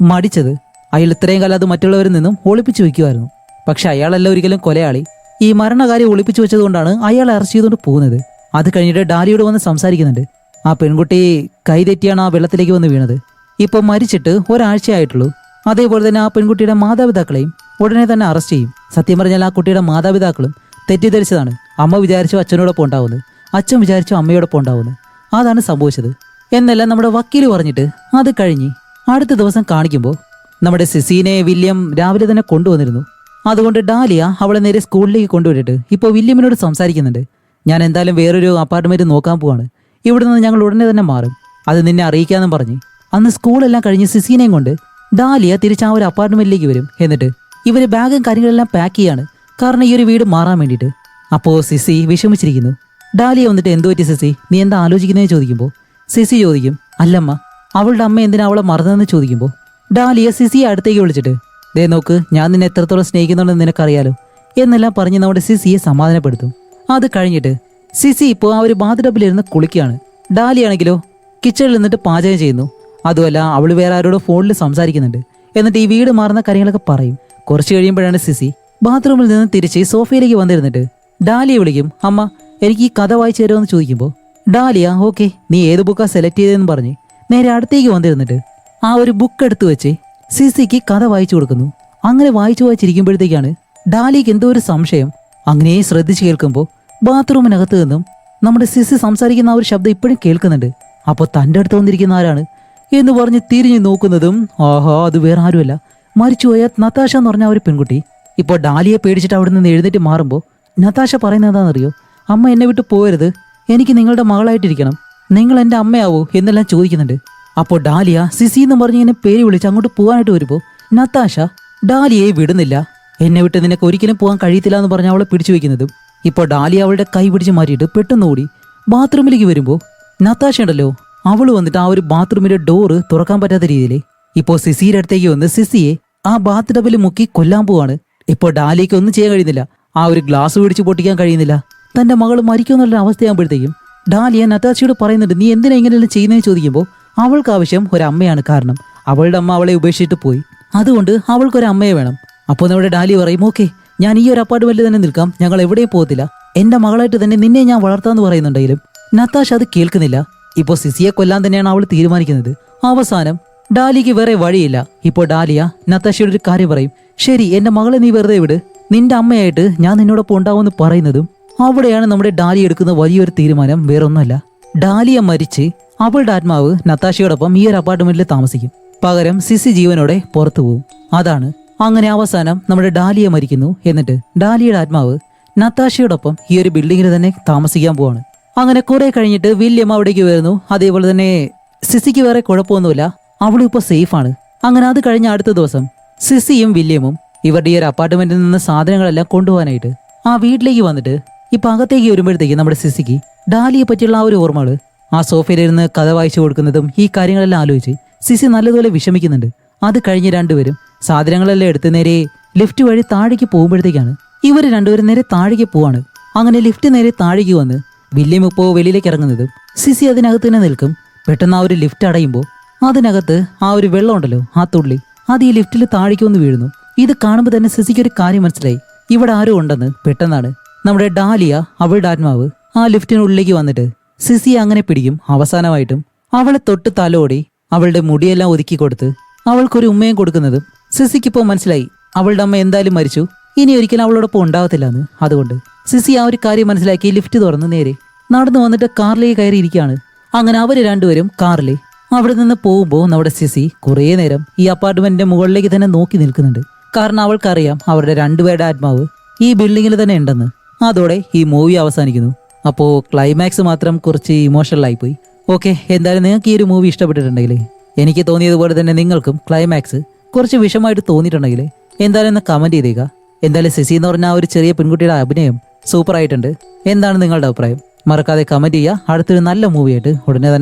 മടിച്ചത്. അയാൾ ഇത്രയും കാലം അത് മറ്റുള്ളവരിൽ നിന്നും ഒളിപ്പിച്ചു വെക്കുമായിരുന്നു. പക്ഷെ അയാളല്ല ഒരിക്കലും കൊലയാളി. ഈ മരണകാര്യം ഒളിപ്പിച്ചു വെച്ചതുകൊണ്ടാണ് അയാളെ അറസ്റ്റ് ചെയ്തുകൊണ്ട് പോകുന്നത്. അത് കഴിഞ്ഞിട്ട് ഡാലിയോട് വന്ന് സംസാരിക്കുന്നുണ്ട്. ആ പെൺകുട്ടി കൈതെറ്റിയാണ് ആ വെള്ളത്തിലേക്ക് വന്ന് വീണത്. ഇപ്പൊ മരിച്ചിട്ട് ഒരാഴ്ചയായിട്ടുള്ളൂ. അതേപോലെ തന്നെ ആ പെൺകുട്ടിയുടെ മാതാപിതാക്കളെയും ഉടനെ തന്നെ അറസ്റ്റ് ചെയ്യും. സത്യം പറഞ്ഞാൽ ആ കുട്ടിയുടെ മാതാപിതാക്കളും തെറ്റിദ്ധരിച്ചതാണ്. അമ്മ വിചാരിച്ചു അച്ഛനോടൊപ്പം ഉണ്ടാവുന്നത്, അച്ഛൻ വിചാരിച്ചു അമ്മയോടൊപ്പം ഉണ്ടാവുന്നത്. അതാണ് സംഭവിച്ചത് എന്നെല്ലാം നമ്മുടെ വക്കീൽ പറഞ്ഞിട്ട് അത് കഴിഞ്ഞ് അടുത്ത ദിവസം കാണിക്കുമ്പോൾ നമ്മുടെ സിസീനെ വില്യം രാവിലെ തന്നെ കൊണ്ടുവന്നിരുന്നു. അതുകൊണ്ട് ഡാലിയ അവളെ നേരെ സ്കൂളിലേക്ക് കൊണ്ടുവിട്ടിട്ട് ഇപ്പോൾ വില്യമിനോട് സംസാരിക്കുന്നുണ്ട്. ഞാൻ എന്തായാലും വേറൊരു അപ്പാർട്ട്മെന്റ് നോക്കാൻ പോവാണ്, ഇവിടെ നിന്ന് ഞങ്ങൾ ഉടനെ തന്നെ മാറും, അത് നിന്നെ അറിയിക്കാമെന്നും പറഞ്ഞ് അന്ന് സ്കൂളെല്ലാം കഴിഞ്ഞ് സിസീനെയും കൊണ്ട് ഡാലിയ തിരിച്ച് ആ ഒരു അപ്പാർട്ട്മെന്റിലേക്ക് വരും. എന്നിട്ട് ഇവര് ബാഗും കാര്യങ്ങളെല്ലാം പാക്ക് ചെയ്യാണ്, കാരണം ഈ ഒരു വീട് മാറാൻ വേണ്ടിയിട്ട്. അപ്പോൾ സിസി വിഷമിച്ചിരിക്കുന്നു. ഡാലിയ വന്നിട്ട് എന്തു പറ്റി സിസി, നീ എന്താ ആലോചിക്കുന്നതെന്ന് ചോദിക്കുമ്പോൾ സിസി ചോദിക്കും, അല്ലമ്മ, അവളുടെ അമ്മ എന്തിനാ അവളെ മറന്നതെന്ന് ചോദിക്കുമ്പോൾ ഡാലിയ സിസിയെ അടുത്തേക്ക് വിളിച്ചിട്ട് ദേ നോക്ക്, ഞാൻ നിന്നെ എത്രത്തോളം സ്നേഹിക്കുന്നുണ്ടെന്ന് നിനക്കറിയാലോ എന്നെല്ലാം പറഞ്ഞ് നമ്മുടെ സിസിയെ സമാധാനപ്പെടുത്തും. അത് കഴിഞ്ഞിട്ട് സിസി ഇപ്പോൾ ആ ഒരു ബാത്ത് ടബിലിരുന്ന് കുളിക്കുകയാണ്. ഡാലിയാണെങ്കിലോ കിച്ചണിൽ നിന്നിട്ട് പാചകം ചെയ്യുന്നു. അതുമല്ല അവൾ വേറെ ആരോടോ ഫോണിൽ സംസാരിക്കുന്നുണ്ട്. എന്നിട്ട് ഈ വീട് മാറുന്ന കാര്യങ്ങളൊക്കെ പറയും. കുറച്ച് കഴിയുമ്പോഴാണ് സിസി ബാത്റൂമിൽ നിന്ന് തിരിച്ച് സോഫയിലേക്ക് വന്നിരുന്നിട്ട് ഡാലിയെ വിളിക്കും. അമ്മ, എനിക്ക് ഈ കഥ വായിച്ചു തരുമെന്ന് ചോദിക്കുമ്പോൾ ഡാലിയ ഓക്കെ, നീ ഏത് ബുക്കാ സെലക്ട് ചെയ്തതെന്ന് പറഞ്ഞ് നേരെ അടുത്തേക്ക് വന്നിരുന്നിട്ട് ആ ഒരു ബുക്ക് എടുത്തു വെച്ച് സിസിക്ക് കഥ വായിച്ചു കൊടുക്കുന്നു. അങ്ങനെ വായിച്ചിരിക്കുമ്പോഴത്തേക്കാണ് ഡാലിക്ക് എന്തോ ഒരു സംശയം. അങ്ങനെ ശ്രദ്ധിച്ച് കേൾക്കുമ്പോൾ ബാത്റൂമിനകത്ത് നിന്നും നമ്മുടെ സിസി സംസാരിക്കുന്ന ആ ഒരു ശബ്ദം ഇപ്പോഴും കേൾക്കുന്നുണ്ട്. അപ്പോൾ തൻ്റെ അടുത്ത് വന്നിരിക്കുന്ന ആരാണ് എന്ന് പറഞ്ഞ് തിരിഞ്ഞു നോക്കുന്നതും ആഹാ, അത് വേറെ ആരുമല്ല, മരിച്ചുപോയ നതാശ എന്ന് പറഞ്ഞ ഒരു പെൺകുട്ടി. ഇപ്പോൾ ഡാലിയെ പേടിച്ചിട്ട് അവിടെ നിന്ന് എഴുന്നേറ്റ് മാറുമ്പോൾ നതാശ പറയുന്നത് എന്താണെന്നറിയോ? അമ്മ എന്നെ വിട്ട് പോകരുത്, എനിക്ക് നിങ്ങളുടെ മകളായിട്ടിരിക്കണം, നിങ്ങൾ എൻ്റെ അമ്മയാവോ എന്നെല്ലാം ചോദിക്കുന്നുണ്ട്. അപ്പോൾ ഡാലിയ സിസി എന്ന് പറഞ്ഞ് ഇങ്ങനെ പേര് വിളിച്ച് അങ്ങോട്ട് പോകാനായിട്ട് വരുമ്പോൾ നതാശ ഡാലിയെ വിടുന്നില്ല. എന്നെ വിട്ട് നിനക്ക് ഒരിക്കലും പോകാൻ കഴിയത്തില്ല എന്ന് പറഞ്ഞ് അവളെ പിടിച്ചു വെക്കുന്നതും ഇപ്പോൾ ഡാലിയ അവളുടെ കൈ പിടിച്ച് മാറ്റിയിട്ട് പെട്ടെന്ന് ഓടി ബാത്റൂമിലേക്ക് വരുമ്പോൾ നതാശ ഉണ്ടല്ലോ, അവൾ വന്നിട്ട് ആ ഒരു ബാത്റൂമിന്റെ ഡോറ് തുറക്കാൻ പറ്റാത്ത രീതിയിൽ ഇപ്പോൾ സിസിയുടെ അടുത്തേക്ക് വന്ന് സിസിയെ ആ ബാത്ത് ടബിൽ മുക്കി കൊല്ലാൻ പോവാണ്. ഇപ്പോൾ ഡാലിക്ക് ഒന്നും ചെയ്യാൻ കഴിയുന്നില്ല. ആ ഒരു ഗ്ലാസ് പിടിച്ച് പൊട്ടിക്കാൻ കഴിയുന്നില്ല. തന്റെ മകൾ മരിക്കുമെന്നുള്ള അവസ്ഥയാകുമ്പോഴത്തേക്കും ഡാലിയ നതാശയോട് പറയുന്നുണ്ട്, നീ എന്തിനാ ഇങ്ങനെയെല്ലാം ചെയ്യുന്നതെന്ന് ചോദിക്കുമ്പോൾ അവൾക്ക് ആവശ്യം ഒരമ്മയാണ്. കാരണം അവളുടെ അമ്മ അവളെ ഉപേക്ഷിച്ചിട്ട് പോയി, അതുകൊണ്ട് അവൾക്കൊരു അമ്മയെ വേണം. അപ്പോൾ നമ്മുടെ ഡാലി പറയും, ഓക്കെ, ഞാൻ ഈ ഒരു അപ്പാർട്ട്മെന്റിൽ തന്നെ നിൽക്കാം, ഞങ്ങൾ എവിടെയും പോകത്തില്ല, എന്റെ മകളായിട്ട് തന്നെ നിന്നെ ഞാൻ വളർത്താന്ന് പറയുന്നുണ്ടെങ്കിലും നതാശ അത് കേൾക്കുന്നില്ല. ഇപ്പോൾ സിസിയെ കൊല്ലാൻ തന്നെയാണ് അവൾ തീരുമാനിക്കുന്നത്. അവസാനം ഡാലിക്ക് വേറെ വഴിയില്ല. ഇപ്പോൾ ഡാലിയ നതാശയോട് ഒരു കാര്യം പറയും, ശരി, എന്റെ മകളെ നീ വെറുതെ വിട്, നിന്റെ അമ്മയായിട്ട് ഞാൻ നിന്നോടൊപ്പം ഉണ്ടാവുമെന്ന് പറയുന്നതും അവിടെയാണ് നമ്മുടെ ഡാലി എടുക്കുന്ന വലിയൊരു തീരുമാനം. വേറൊന്നുമല്ല, ഡാലിയ മരിച്ച് അവളുടെ ആത്മാവ് നതാശയോടൊപ്പം ഈ ഒരു അപ്പാർട്ട്മെന്റിൽ താമസിക്കും. പകരം സിസി ജീവനോടെ പുറത്തു പോകും. അതാണ്. അങ്ങനെ അവസാനം നമ്മുടെ ഡാലിയ മരിക്കുന്നു. എന്നിട്ട് ഡാലിയുടെ ആത്മാവ് നതാശയോടൊപ്പം ഈ ഒരു ബിൽഡിങ്ങിൽ തന്നെ താമസിക്കാൻ പോവാണ്. അങ്ങനെ കുറെ കഴിഞ്ഞിട്ട് വില്യം അവിടേക്ക് വരുന്നു. അതേപോലെ തന്നെ സിസിക്ക് വേറെ കുഴപ്പമൊന്നുമില്ല, അവളും ഇപ്പോൾ സേഫാണ്. അങ്ങനെ അത് കഴിഞ്ഞ അടുത്ത ദിവസം സിസിയും വില്യമും ഇവരുടെ ഈ ഒരു അപ്പാർട്ട്മെന്റിൽ നിന്ന് സാധനങ്ങളെല്ലാം കൊണ്ടുപോകാനായിട്ട് ആ വീട്ടിലേക്ക് വന്നിട്ട് ഇപ്പൊ അകത്തേക്ക് വരുമ്പോഴത്തേക്ക് നമ്മുടെ സിസിക്ക് ഡാലിയെ പറ്റിയുള്ള ആ ഒരു ഓർമ്മകള്, ആ സോഫയിലിരുന്ന് കഥ വായിച്ചു കൊടുക്കുന്നതും ഈ കാര്യങ്ങളെല്ലാം ആലോചിച്ച് സിസി നല്ലതുപോലെ വിഷമിക്കുന്നുണ്ട്. അത് കഴിഞ്ഞ് രണ്ടുപേരും സാധനങ്ങളെല്ലാം എടുത്ത് നേരെ ലിഫ്റ്റ് വഴി താഴേക്ക് പോകുമ്പോഴത്തേക്കാണ് ഇവർ രണ്ടുപേരും നേരെ താഴേക്ക് പോവാണ്. അങ്ങനെ ലിഫ്റ്റ് നേരെ താഴേക്ക് വന്ന് വില്യം ഇപ്പോൾ വെളിയിലേക്ക് ഇറങ്ങുന്നതും സിസി അതിനകത്ത് തന്നെ നിൽക്കും. പെട്ടെന്ന് ആ ഒരു ലിഫ്റ്റ് അടയുമ്പോൾ അതിനകത്ത് ആ ഒരു വെള്ളം ഉണ്ടല്ലോ, ആ തുള്ളി അത് ഈ ലിഫ്റ്റിൽ താഴേക്ക് വന്ന് വീഴുന്നു. ഇത് കാണുമ്പോൾ തന്നെ സിസിക്ക് ഒരു കാര്യം മനസ്സിലായി, ഇവിടെ ആരോ ഉണ്ടെന്ന്. പെട്ടെന്നാണ് നമ്മുടെ ഡാലിയ അവളുടെ ആത്മാവ് ആ ലിഫ്റ്റിനുള്ളിലേക്ക് വന്നിട്ട് സിസിയെ അങ്ങനെ പിടിക്കും. അവസാനമായിട്ടും അവളെ തൊട്ട് തലോടി അവളുടെ മുടിയെല്ലാം ഒതുക്കി കൊടുത്ത് അവൾക്കൊരു ഉമ്മയും കൊടുക്കുന്നതും സിസിക്കിപ്പോൾ മനസ്സിലായി, അവളുടെ അമ്മ എന്തായാലും മരിച്ചു, ഇനി ഒരിക്കലും അവളോടൊപ്പം ഉണ്ടാവത്തില്ല എന്ന്. അതുകൊണ്ട് സിസി ആ ഒരു കാര്യം മനസ്സിലാക്കി ലിഫ്റ്റ് തുറന്ന് നേരെ നടന്നു വന്നിട്ട് കാറിലേക്ക് കയറിയിരിക്കുകയാണ്. അങ്ങനെ അവര് രണ്ടുപേരും കാറിൽ അവിടെ നിന്ന് പോകുമ്പോൾ നമ്മുടെ സിസി കുറേ നേരം ഈ അപ്പാർട്ട്മെന്റിന്റെ മുകളിലേക്ക് തന്നെ നോക്കി നിൽക്കുന്നുണ്ട്. കാരണം അവൾക്കറിയാം അവരുടെ രണ്ടുപേരുടെ ആത്മാവ് ഈ ബിൽഡിങ്ങിൽ തന്നെ ഉണ്ടെന്ന്. അതോടെ ഈ മൂവി അവസാനിക്കുന്നു. അപ്പോൾ ക്ലൈമാക്സ് മാത്രം കുറച്ച് ഇമോഷണൽ ആയിപ്പോയി. ഓക്കെ, എന്തായാലും നിങ്ങൾക്ക് ഈ ഒരു മൂവി ഇഷ്ടപ്പെട്ടിട്ടുണ്ടെങ്കിൽ, എനിക്ക് തോന്നിയതുപോലെ തന്നെ നിങ്ങൾക്കും ക്ലൈമാക്സ് കുറച്ച് വിഷമായിട്ട് തോന്നിയിട്ടുണ്ടെങ്കിൽ എന്തായാലും ഒന്ന് കമന്റ് ചെയ്തേക്കുക. എന്തായാലും സിസി എന്ന് പറഞ്ഞ ആ ഒരു ചെറിയ പെൺകുട്ടിയുടെ അഭിനയം സൂപ്പർ ആയിട്ടുണ്ട്. എന്താണ് നിങ്ങളുടെ അഭിപ്രായം? മറക്കാതെ കമന്റ് ചെയ്യുക. അടുത്തൊരു നല്ല മൂവിയായിട്ട് ഉടനെ തന്നെ